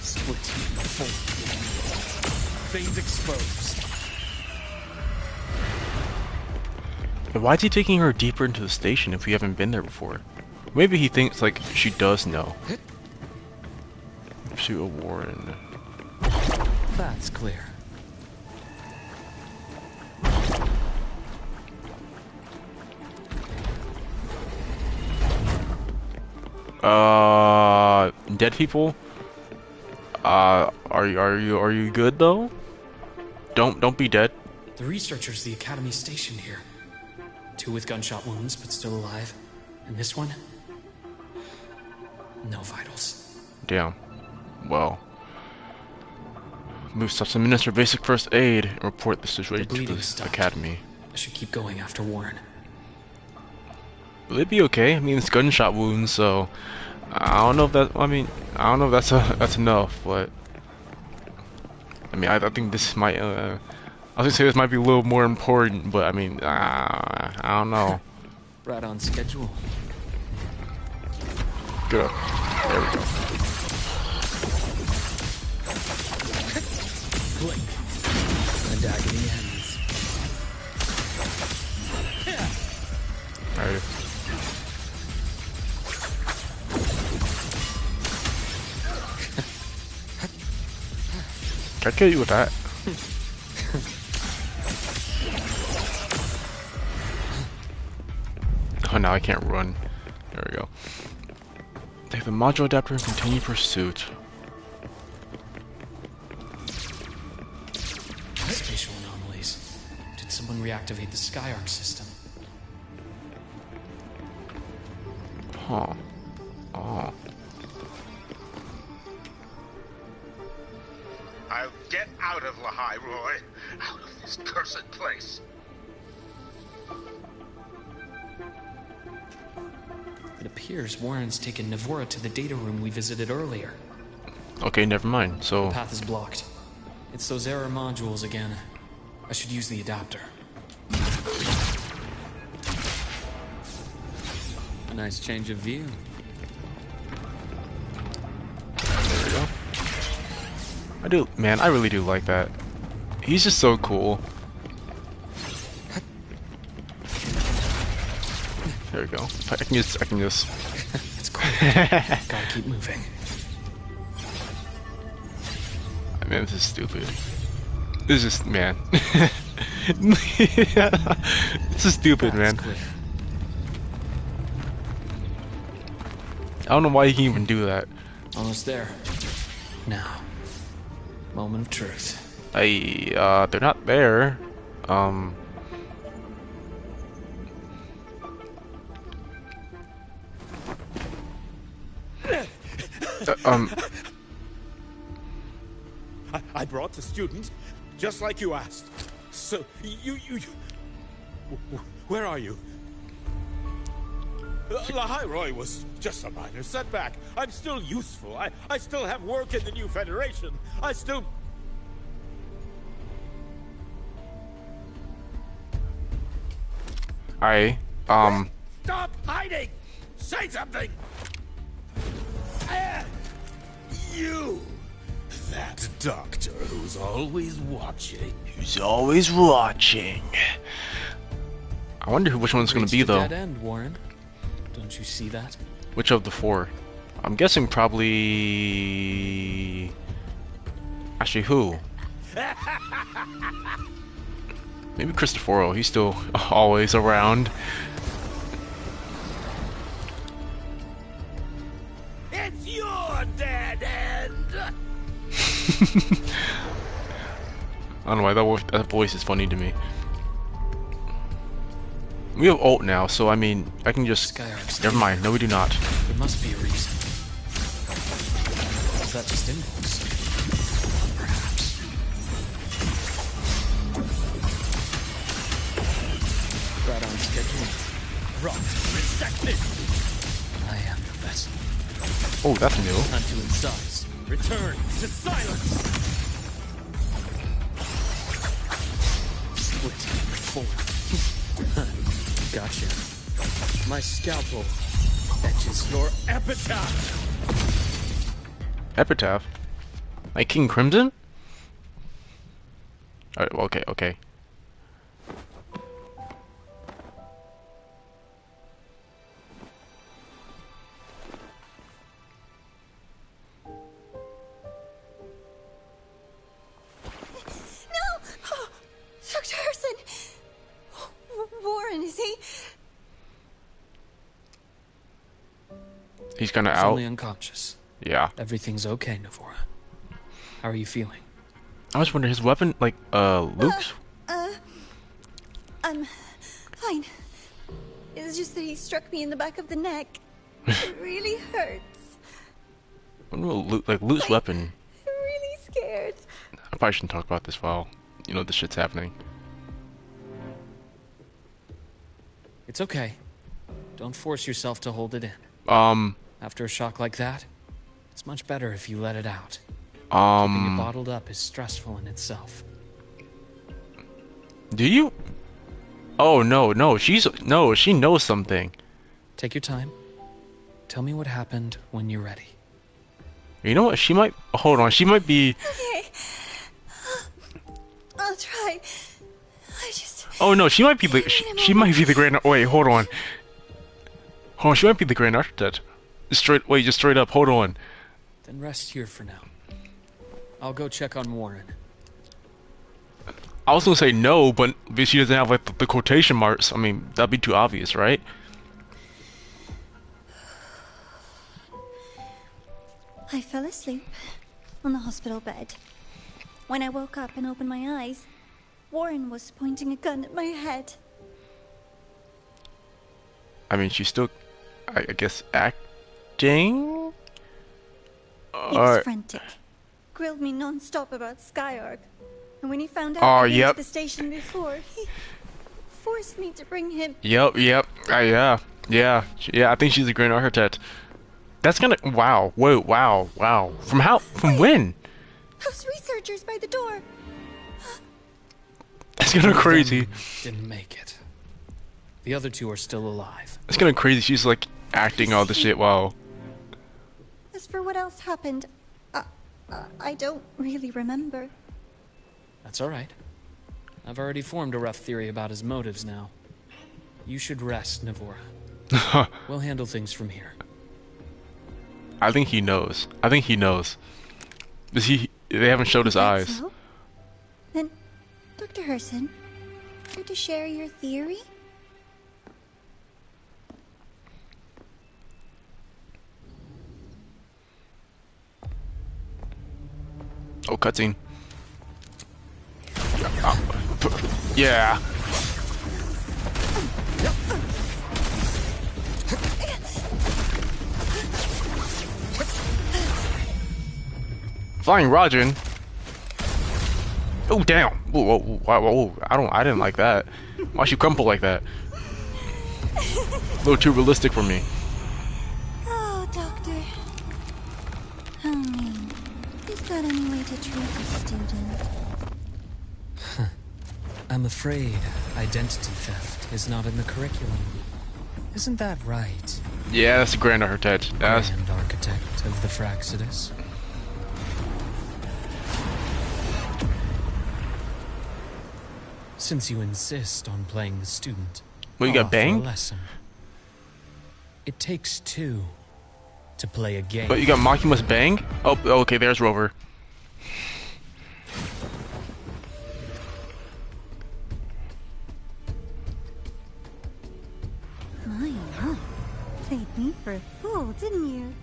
Split. Things exposed. Why is he taking her deeper into the station if we haven't been there before? Maybe he thinks like she does know. Pursue a Warren. That's clear. Dead people. Are you good though? Don't be dead. The researchers the Academy stationed here. 2 with gunshot wounds, but still alive. And this one? No vitals. Damn. Well. Move steps to administer basic first aid and report the situation to the Academy. I should keep going after Warren. Will it be okay? I mean, it's gunshot wounds, so I don't know if that. I mean, I don't know if that's enough, but I mean, I think this might. I was gonna say this might be a little more important, but I mean, I don't know. Right on schedule. Good. There we go. Blink. And agony ends. Alright. Can I kill you with that? Oh, now I can't run. There we go. Take the module adapter and continue pursuit. Spatial anomalies. Did someone reactivate the Skyarc system? Huh. Oh. I'll get out of Lahai, Roy. Out of this cursed place. It appears Warren's taken Navora to the data room we visited earlier. Okay, never mind. So The path is blocked. It's those error modules again. I should use the adapter. A nice change of view. there we go. I do, man. I really do like that. He's just so cool. There we go. I can just. It's cool. Gotta keep moving. I mean, this is stupid. This is man. This is stupid, man. Clear. I don't know why he can even do that. Almost there. Now, moment of truth. They're not there. I brought the student, just like you asked. So, you... Where are you? Lahai Roy was just a minor setback. I'm still useful. I still have work in the new Federation. I still... Stop hiding! Say something! You! That doctor who's always watching. Who's always watching. I wonder which one's gonna be Reached a though. dead end, Warren. Don't you see that? Which of the four? I'm guessing probably. Actually, who? Maybe Cristoforo. He's still always around. It's your dead end! I don't know why that voice is funny to me. We have ult now, so I mean, I can just. Never mind. No, we do not. There must be a reason. Is that just impulse? Perhaps. Right on schedule. Rock, receptive. I am the vessel. Oh, that's new. Time to incise. Return to silence. Split forward. Gotcha. My scalpel etches your epitaph. Epitaph? Like King Crimson? Alright, well, okay. Dr. Herson! Warren, is he? He's kinda He's out. only unconscious. Yeah. Everything's okay, Navora. How are you feeling? I was wondering, his weapon, like, Luke's? I'm fine. It's just that he struck me in the back of the neck. It really hurts. I wonder what Luke's weapon. I'm really scared. I probably shouldn't talk about this while, you know, this shit's happening. It's okay. Don't force yourself to hold it in. After a shock like that, it's much better if you let it out. Keeping it bottled up is stressful in itself. Do you? Oh, no, she knows something. Take your time. Tell me what happened when you're ready. You know what? She might, hold on, she might be... Okay. I'll try. Oh no, she might be the, she might be the grand, wait, hold on. Hold on, she might be the Grand Architect. Just straight up, hold on. Then rest here for now. I'll go check on Warren. I was gonna say no, but she doesn't have like the quotation marks. I mean, that'd be too obvious, right? I fell asleep on the hospital bed. When I woke up and opened my eyes, Warren was pointing a gun at my head. I mean, she's still, I guess, acting? He was frantic. Grilled me non-stop about Skyark. And when he found out I went to the station before, he forced me to bring him. Yep. Yeah. I think she's a Grand Architect. That's gonna, wow. From when? Those researchers by the door. It's kinda crazy. Didn't make it. The other two are still alive. It's kinda crazy. She's like acting all the shit. Wow. As for what else happened, I don't really remember. That's alright. I've already formed a rough theory about his motives now. You should rest, Navora. We'll handle things from here. I think he knows. They haven't showed his eyes. So? Then, Dr. Herson, care to share your theory? Oh, cutscene. Yeah. Flying Rajan. Oh damn! Whoa! I didn't like that. Why'd she crumple like that? A little too realistic for me. Oh, Doctor. How mean. Is that any way to treat a student? I'm afraid identity theft is not in the curriculum. Isn't that right? Yeah, that's the Grand Architect. Grand Architect of the Fraxidus. Since you insist on playing the student, well, you got banged? It takes two to play a game. But you got Makima's bang? Oh, okay, there's Rover. My, played me for a fool, didn't you?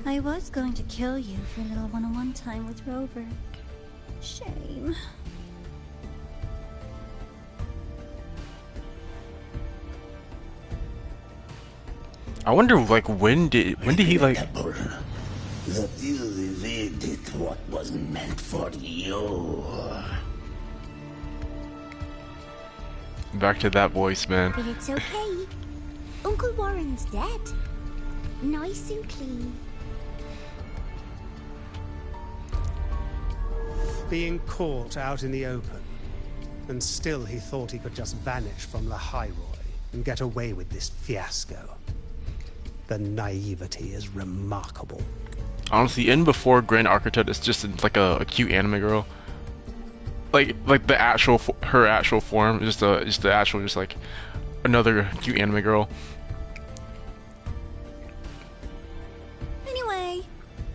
I was going to kill you for a little one-on-one time with Rover. Shame. I wonder, like, when did he, like... That you evaded what was meant for you. Back to that voice, man. But it's okay. Uncle Warren's dead. Nice and clean. Being caught out in the open. And still he thought he could just vanish from the High Roy and get away with this fiasco. The naivety is remarkable. Honestly, in before Grand Architect is just like a cute anime girl. Like the actual her actual form, just like another cute anime girl. Anyway,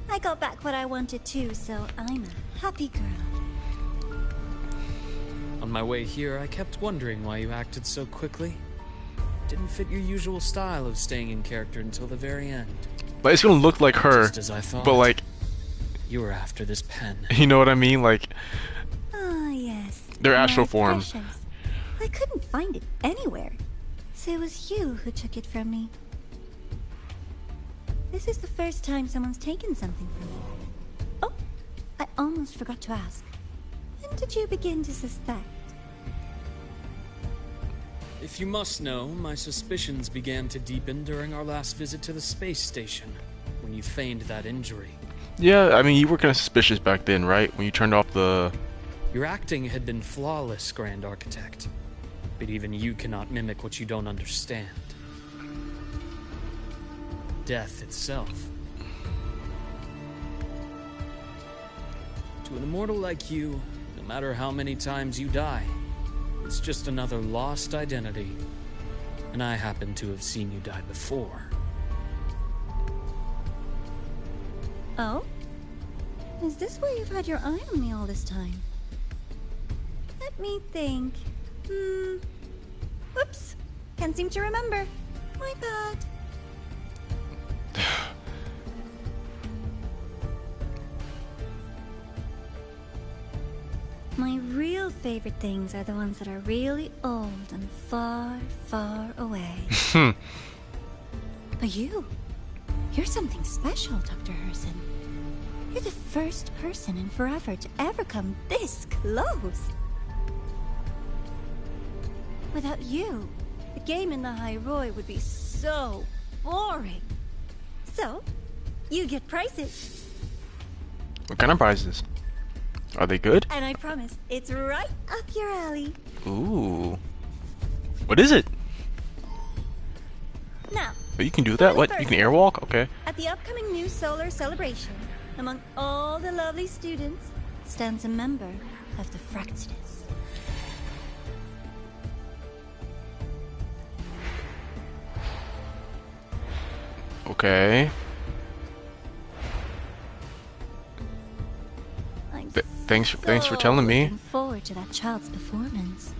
I got back what I wanted too, so I'm a happy girl. On my way here, I kept wondering why you acted so quickly. Didn't fit your usual style of staying in character until the very end. But it's gonna look like her, just as I thought. But like... You were after this pen. You know what I mean? Like... Ah, yes. Their actual form. Precious. I couldn't find it anywhere. So it was you who took it from me. This is the first time someone's taken something from me. Oh, I almost forgot to ask. When did you begin to suspect? If you must know, my suspicions began to deepen during our last visit to the space station, when you feigned that injury. Yeah, I mean, you were kind of suspicious back then, right? When you turned off the... Your acting had been flawless, Grand Architect. But even you cannot mimic what you don't understand. Death itself. To an immortal like you, no matter how many times you die, it's just another lost identity. And I happen to have seen you die before. Oh? Is this why you've had your eye on me all this time? Let me think. Whoops. Can't seem to remember. My bad. My real favorite things are the ones that are really old and far, far away. But you're something special, Dr. Herson. You're the first person in forever to ever come this close. Without you, the game in the High Roy would be so boring. So, you get prizes. What kind of prizes? Are they good? And I promise, it's right up your alley. Ooh. What is it? Now, but you can do that? What? You can airwalk? Okay. At the upcoming new solar celebration, among all the lovely students, stands a member of the Fraxidus. Okay. Thanks for telling me. Looking forward to that child's performance.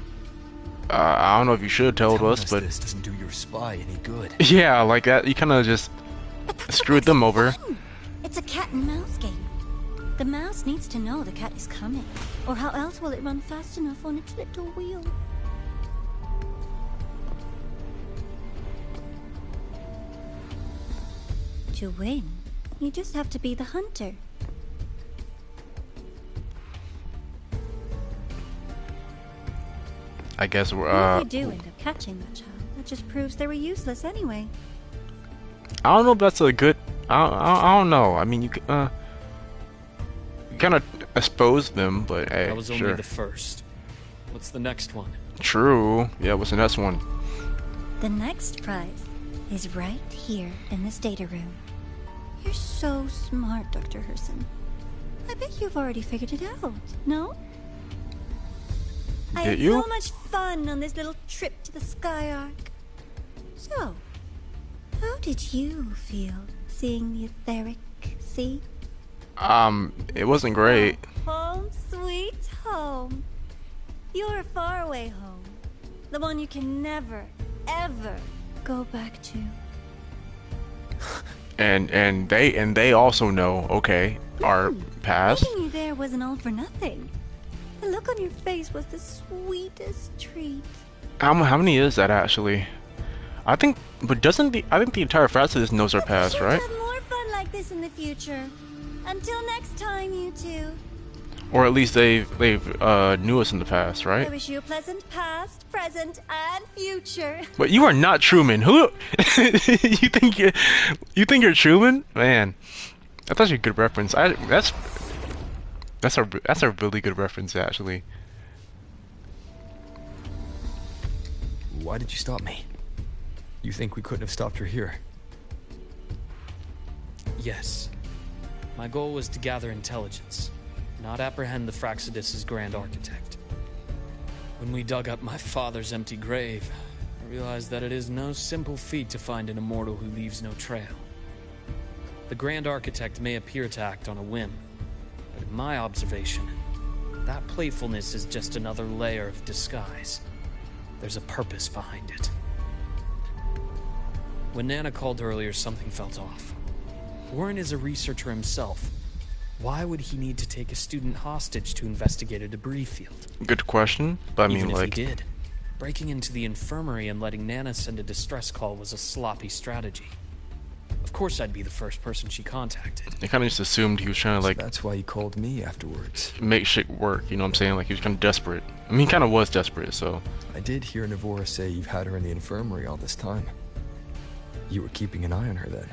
I don't know if you should have told us, but this doesn't do your spy any good. Yeah, like that. You kind of just screwed them over. It's a cat and mouse game. The mouse needs to know the cat is coming, or how else will it run fast enough on its little wheel? To win, you just have to be the hunter. I guess we're If you do end up catching that child, that just proves they were useless anyway. I don't know if that's a good. I don't know. I mean, you kind of exposed them, but hey, that was sure. only the first. What's the next one? True. Yeah, what's the next one? The next prize is right here in this data room. You're so smart, Dr. Herson. I bet you've already figured it out, no? I had so much fun on this little trip to the Sky Arc. So, how did you feel seeing the etheric sea? It wasn't great. Home sweet home. Your faraway home. The one you can never, ever go back to. And they also know, okay, our past. Meeting you there wasn't all for nothing. The look on your face was the sweetest treat. How many is that actually? I think, but I think the entire Fraxidus knows our past, right? Have more fun like this in the future. Until next time, you two. Or at least they've knew us in the past, right? I wish you a pleasant past, present, and future. But you are not Truman. Who? you think you're Truman? Man, that's actually a good reference. That's a really good reference, actually. Why did you stop me? You think we couldn't have stopped her here? Yes. My goal was to gather intelligence, not apprehend the Fraxidus' Grand Architect. When we dug up my father's empty grave, I realized that it is no simple feat to find an immortal who leaves no trail. The Grand Architect may appear to act on a whim, but in my observation, that playfulness is just another layer of disguise. There's a purpose behind it. When Nana called earlier, something felt off. Warren is a researcher himself. Why would he need to take a student hostage to investigate a debris field? Good question, but I mean, Even if like, he did, breaking into the infirmary and letting Nana send a distress call was a sloppy strategy. Of Of course I'd be the first person she contacted. They kind of just assumed he was trying to, like... So that's why you called me afterwards. Make shit work, you know what I'm saying? Like, he was kind of desperate. I mean, he kind of was desperate, so... I did hear Navora say you've had her in the infirmary all this time. You were keeping an eye on her then.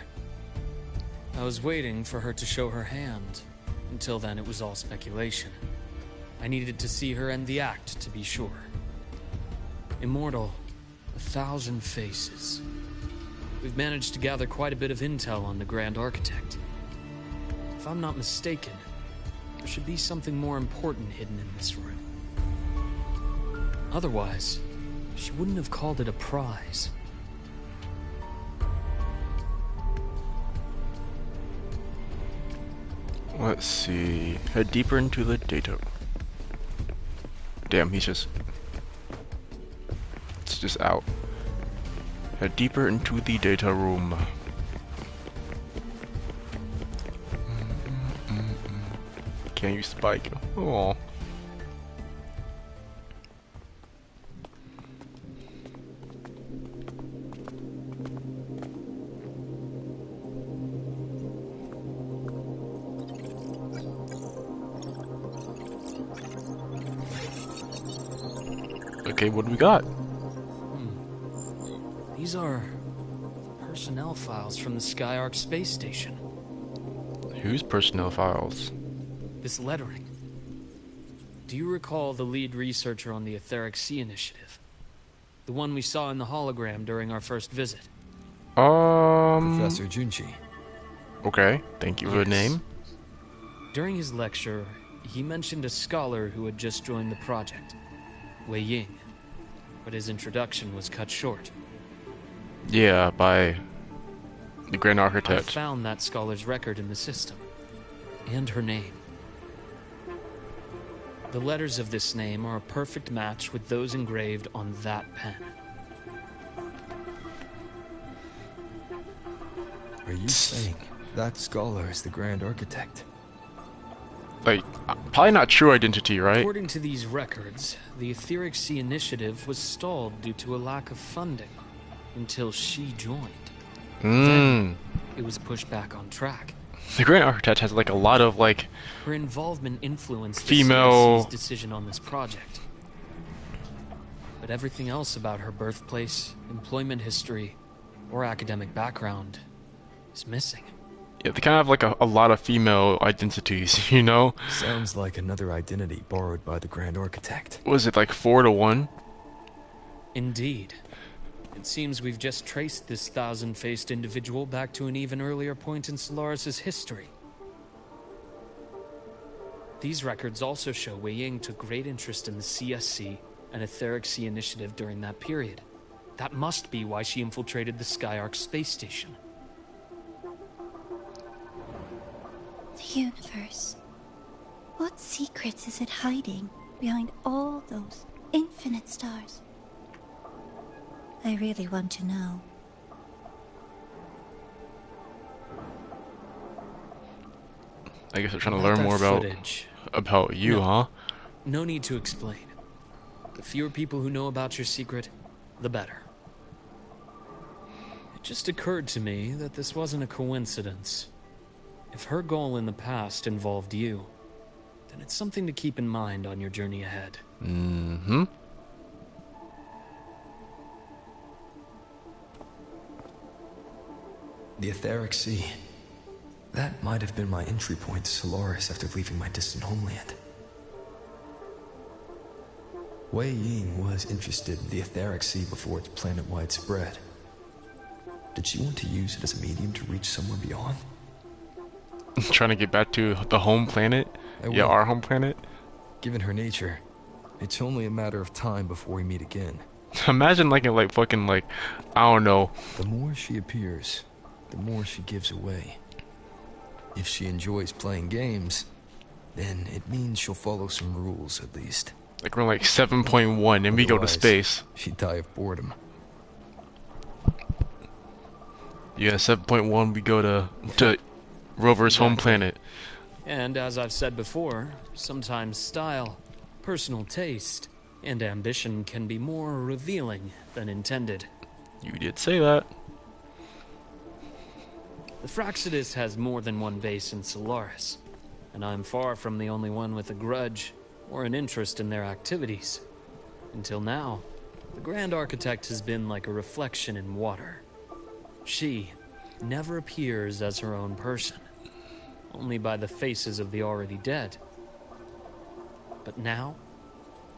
I was waiting for her to show her hand. Until then, it was all speculation. I needed to see her end the act, to be sure. Immortal, 1,000 faces. We've managed to gather quite a bit of intel on the Grand Architect. If I'm not mistaken, there should be something more important hidden in this room. Otherwise, she wouldn't have called it a prize. Let's see. Head deeper into the data. Damn, he's just... It's just out. Head deeper into the data room. Can't use Spike. Oh. Okay, what do we got? These are personnel files from the Skyark space station. Whose personnel files? This lettering. Do you recall the lead researcher on the Etheric Sea Initiative? The one we saw in the hologram during our first visit? Professor Junchi. Okay, thank you for the name. During his lecture, he mentioned a scholar who had just joined the project, Wei Ying, but his introduction was cut short. Yeah, by the Grand Architect. I found that scholar's record in the system, and her name. The letters of this name are a perfect match with those engraved on that pen. Are you saying that scholar is the Grand Architect? Like, probably not true identity, right? According to these records, the Etheric Sea Initiative was stalled due to a lack of funding until she joined. Then it was pushed back on track. The Grand Architect has like a lot of like her involvement influenced female the CSC's decision on this project. But everything else about her birthplace, employment history, or academic background is missing. Yeah, they kind of have like a lot of female identities, you know? Sounds like another identity borrowed by the Grand Architect. Was it like 4-to-1? Indeed. It seems we've just traced this 1,000-faced individual back to an even earlier point in Solaris' history. These records also show Wei Ying took great interest in the CSC and Etheric Sea Initiative during that period. That must be why she infiltrated the Skyark space station. The universe. What secrets is it hiding behind all those infinite stars? I really want to know. I guess they're trying to learn more about you, huh? No need to explain. The fewer people who know about your secret, the better. It just occurred to me that this wasn't a coincidence. If her goal in the past involved you, then it's something to keep in mind on your journey ahead. Mm-hmm. The Etheric Sea. That might have been my entry point to Solaris after leaving my distant homeland. Wei Ying was interested in the Etheric Sea before its planet-wide spread. Did she want to use it as a medium to reach somewhere beyond? Trying to get back to the home planet? Yeah, our home planet? Given her nature, it's only a matter of time before we meet again. Imagine like fucking I don't know. The more she appears, the more she gives away. If she enjoys playing games, then it means she'll follow some rules at least. Like we're like 7.1 and we go to space. She'd die of boredom. Yeah, 7.1 we go to Rover's home planet. And as I've said before, sometimes style, personal taste, and ambition can be more revealing than intended. You did say that. The Fractsidus has more than one base in Solaris, and I'm far from the only one with a grudge or an interest in their activities. Until now, the Grand Architect has been like a reflection in water. She never appears as her own person, only by the faces of the already dead. But now,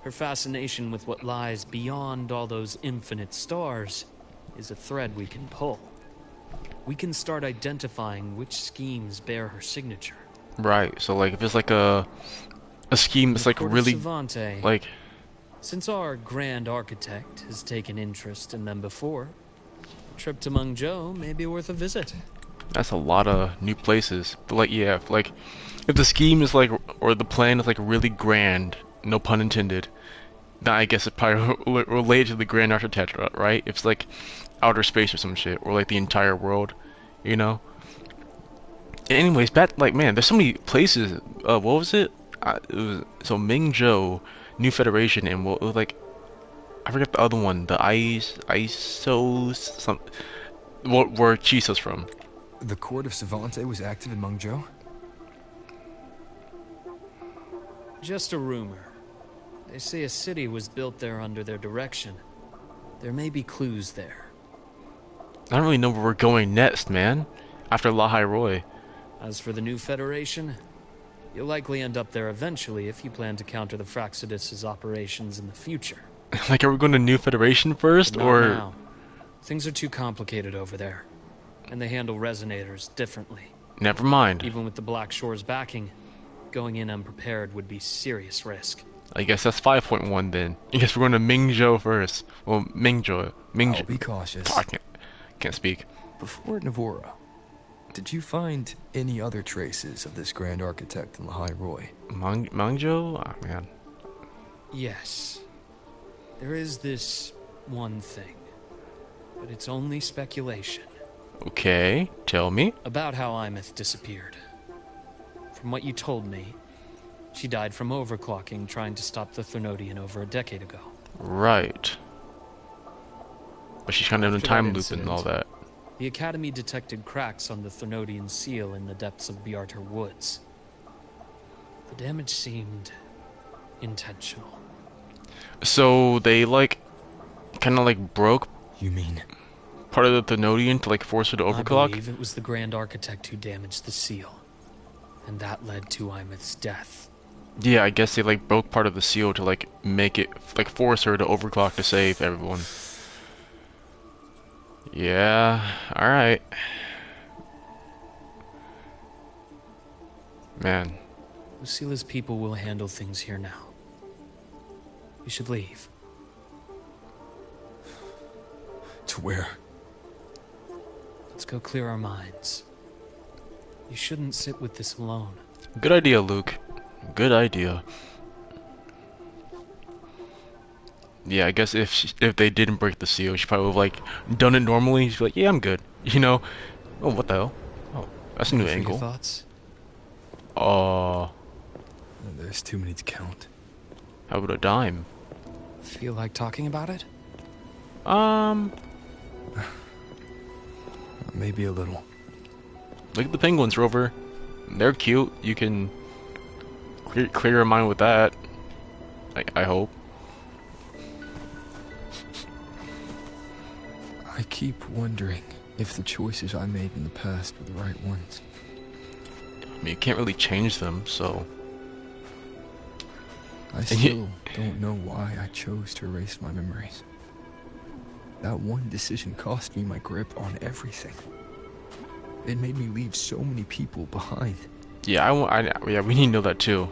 her fascination with what lies beyond all those infinite stars is a thread we can pull. We can start identifying which schemes bear her signature. Right, so like if it's like a scheme that's like really Savante, like, since our Grand Architect has taken interest in them before, a trip to Mengzhou may be worth a visit. that's a lot of new places. But like, yeah, if the scheme is like, or the plan is like really grand, no pun intended, then I guess it's probably related to the Grand Architect, right? If it's like outer space or some shit, or like the entire world, you know? Anyways, man, there's so many places. What was it? It was so Mengzhou, New Federation, and what was like, I forget the other one. The ISOs, some, where Chiso's from. The court of Savante was active in Mengzhou? Just a rumor. They say a city was built there under their direction. There may be clues there. I don't really know where we're going next, man. After Lahai Roy. As for the New Federation, you'll likely end up there eventually if you plan to counter the Fractsidus' operations in the future. Like, are we going to New Federation first, Not or...? now. Things are too complicated over there, and they handle resonators differently. Never mind. Even with the Black Shore's backing, going in unprepared would be serious risk. I guess that's 5.1 then. I guess we're going to Mengzhou first. Well, Mengzhou. I'll be cautious. I can't speak. Before Navora, did you find any other traces of this Grand Architect in Lahai Roy? Mengzhou? Oh, man. Yes. There is this one thing, but it's only speculation. Okay, tell me. About how Imeth disappeared. From what you told me, she died from overclocking trying to stop the Threnodian over a decade ago. Right. But she's kind of in a time loop and all that. The Academy detected cracks on the Threnodian seal in the depths of Biarter Woods. The damage seemed intentional. So they like kind of like broke. You mean part of the Thenodian to like force her to overclock? I believe it was the Grand Architect who damaged the seal, and that led to Imeth's death. Yeah, I guess they like broke part of the seal to like make it like force her to overclock to save everyone. Yeah, all right. Man. Lucila's people will handle things here now. We should leave. To where? Let's go clear our minds. You shouldn't sit with this alone. Good idea, Luke. Good idea. Yeah, I guess if they didn't break the seal, she probably would have like done it normally. She'd be like, "Yeah, I'm good." You know? Oh, what the hell? Oh, that's a new angle. Thoughts? There's too many to count. How about a dime? Feel like talking about it? Maybe a little. Look at the penguins, Rover. They're cute. You can clear your mind with that. I hope. I keep wondering if the choices I made in the past were the right ones. I mean, you can't really change them, so... I still don't know why I chose to erase my memories. That one decision cost me my grip on everything. It made me leave so many people behind. Yeah, yeah, we need to know that too.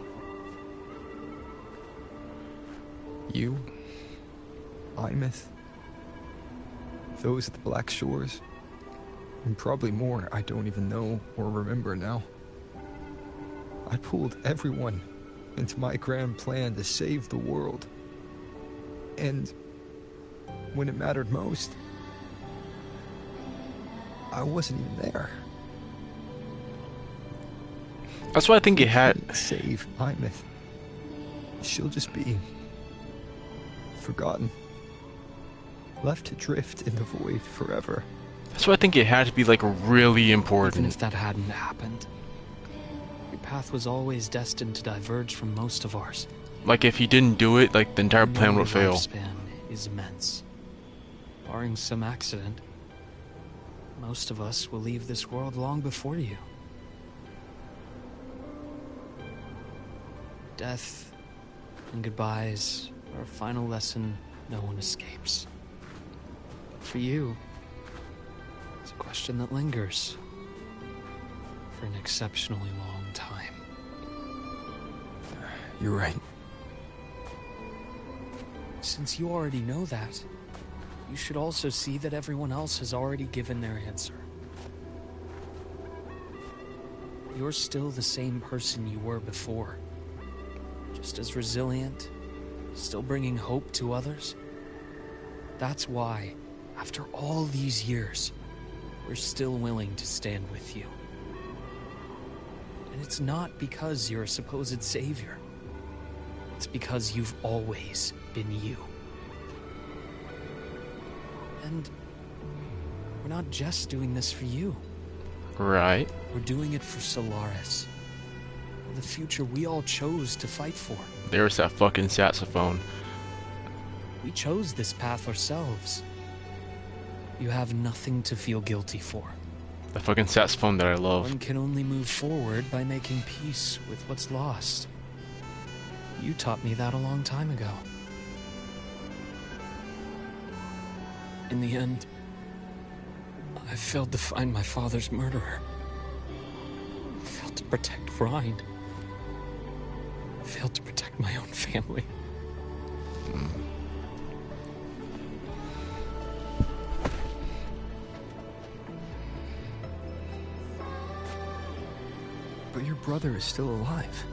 You, Imeth, those at the Black Shores, and probably more I don't even know or remember now. I pulled everyone into my grand plan to save the world. And when it mattered most, I wasn't even there. That's why I think it had... Save Imeth. She'll just be... forgotten. Left to drift in the void forever. So I think it had to be like really important. Even if that hadn't happened, your path was always destined to diverge from most of ours. Like if he didn't do it, like the entire plan would fail. Your lifespan is immense. Barring some accident, most of us will leave this world long before you. Death and goodbyes are a final lesson no one escapes. But for you, it's a question that lingers for an exceptionally long time. You're right. Since you already know that, you should also see that everyone else has already given their answer. You're still the same person you were before. Just as resilient, still bringing hope to others. That's why, after all these years, we're still willing to stand with you. And it's not because you're a supposed savior. It's because you've always been you. And we're not just doing this for you. Right. We're doing it for Solaris. For the future we all chose to fight for. There's that fucking saxophone. We chose this path ourselves. You have nothing to feel guilty for. The fucking saxophone that I love. One can only move forward by making peace with what's lost. You taught me that a long time ago. In the end, I failed to find my father's murderer. I failed to protect Rhine. I failed to protect my own family. But your brother is still alive.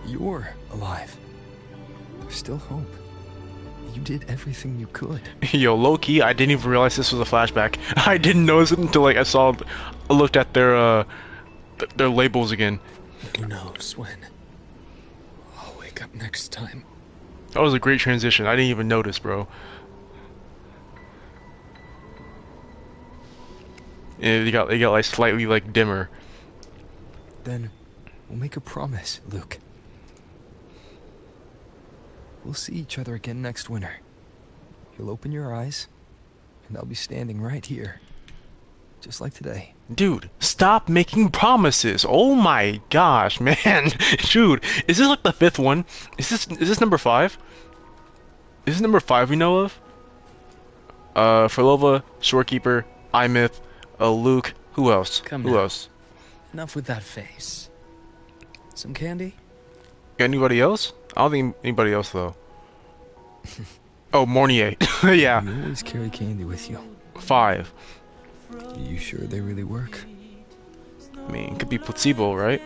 You're alive. There's still hope. You did everything you could. Yo, low-key, I didn't even realize this was a flashback. I didn't notice it until like I looked at their labels again. Who knows when I'll wake up next time. That was a great transition. I didn't even notice, bro. Yeah, they got like slightly like dimmer. Then we'll make a promise, Luke. We'll see each other again next winter. You'll open your eyes, and I'll be standing right here. Just like today. Dude, stop making promises. Oh my gosh, man. Dude, is this like the 5th one? Is this number 5? Is this number 5 we know of? Ferlova, Shorekeeper, Imyth, Luke, who else? Who else? Enough with that face. Some candy? Anybody else? I don't think anybody else though. Oh, Mornier. Yeah. You always carry candy with you. 5. You sure they really work? I mean, it could be placebo, right?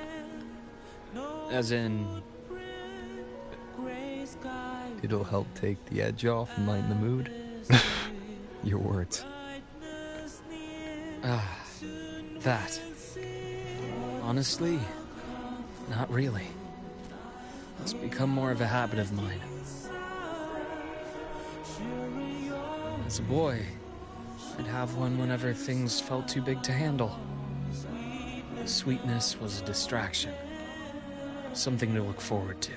As in... It'll help take the edge off and lighten the mood? Your words. That. Honestly, not really. It's become more of a habit of mine. As a boy, I'd have one whenever things felt too big to handle. The sweetness was a distraction. Something to look forward to.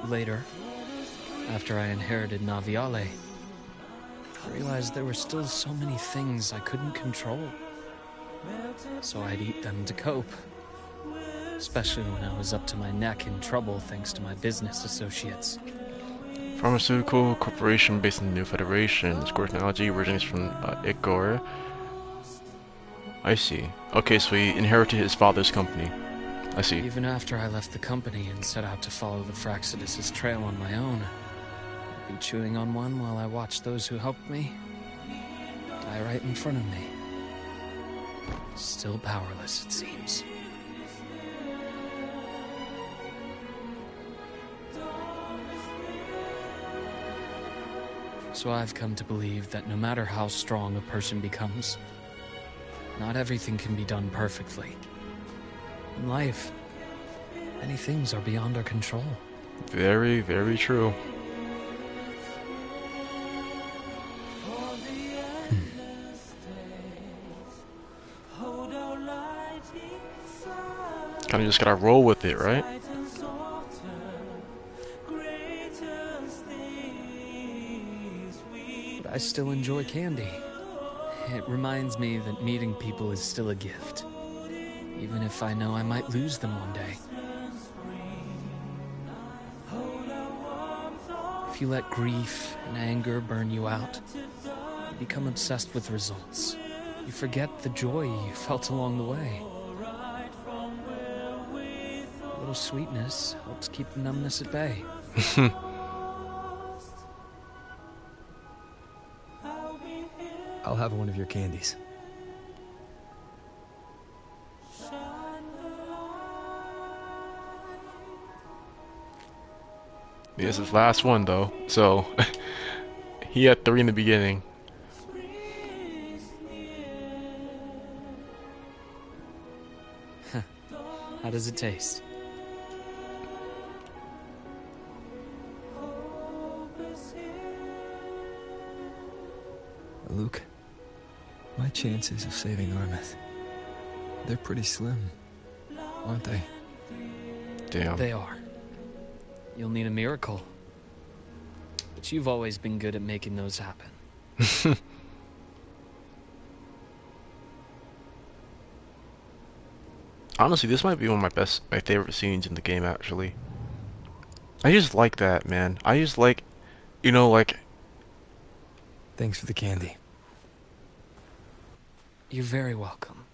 Later, after I inherited Naviale, I realized there were still so many things I couldn't control. So I'd eat them to cope. Especially when I was up to my neck in trouble thanks to my business associates. Pharmaceutical corporation based in the New Federation. This core technology originates from Igor. I see. Okay, so he inherited his father's company. I see. Even after I left the company and set out to follow the Fraxidus' trail on my own, I'd be chewing on one while I watched those who helped me die right in front of me. Still powerless, it seems. So I've come to believe that no matter how strong a person becomes, not everything can be done perfectly. In life, many things are beyond our control. Very, very true. Kinda just gotta roll with it, right? But I still enjoy candy. It reminds me that meeting people is still a gift, even if I know I might lose them one day. If you let grief and anger burn you out, you become obsessed with results. You forget the joy you felt along the way. A little sweetness helps keep the numbness at bay. I'll have one of your candies. This is his last one though, so he had 3 in the beginning. How does it taste? Luke, my chances of saving Armith, they're pretty slim, aren't they? Damn. They are. You'll need a miracle. But you've always been good at making those happen. Honestly, this might be one of my favorite scenes in the game, actually. I just like that, man. I just like, you know, like... Thanks for the candy. You're very welcome.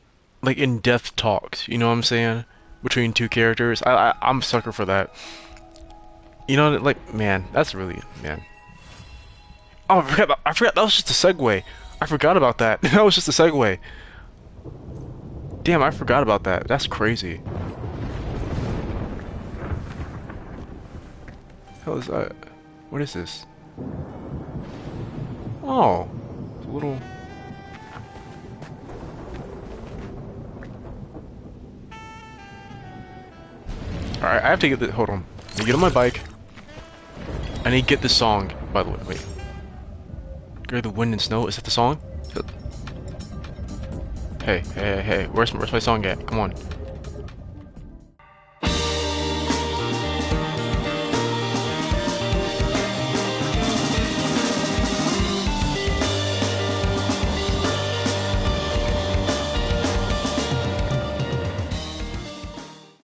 Like, in-depth talks, you know what I'm saying? Between two characters. I'm a sucker for that. You know, like, man, that's really, man. Oh, I forgot, that was just a segue. I forgot about that. That was just a segue. Damn, I forgot about that. That's crazy. Hell is that? What is this? Oh, it's a little. Alright, I have to get the. Hold on. I need to get on my bike. I need to get this song, by the way. Wait. Girl, the wind and snow. Is that the song? Hey. Where's my song at? Come on.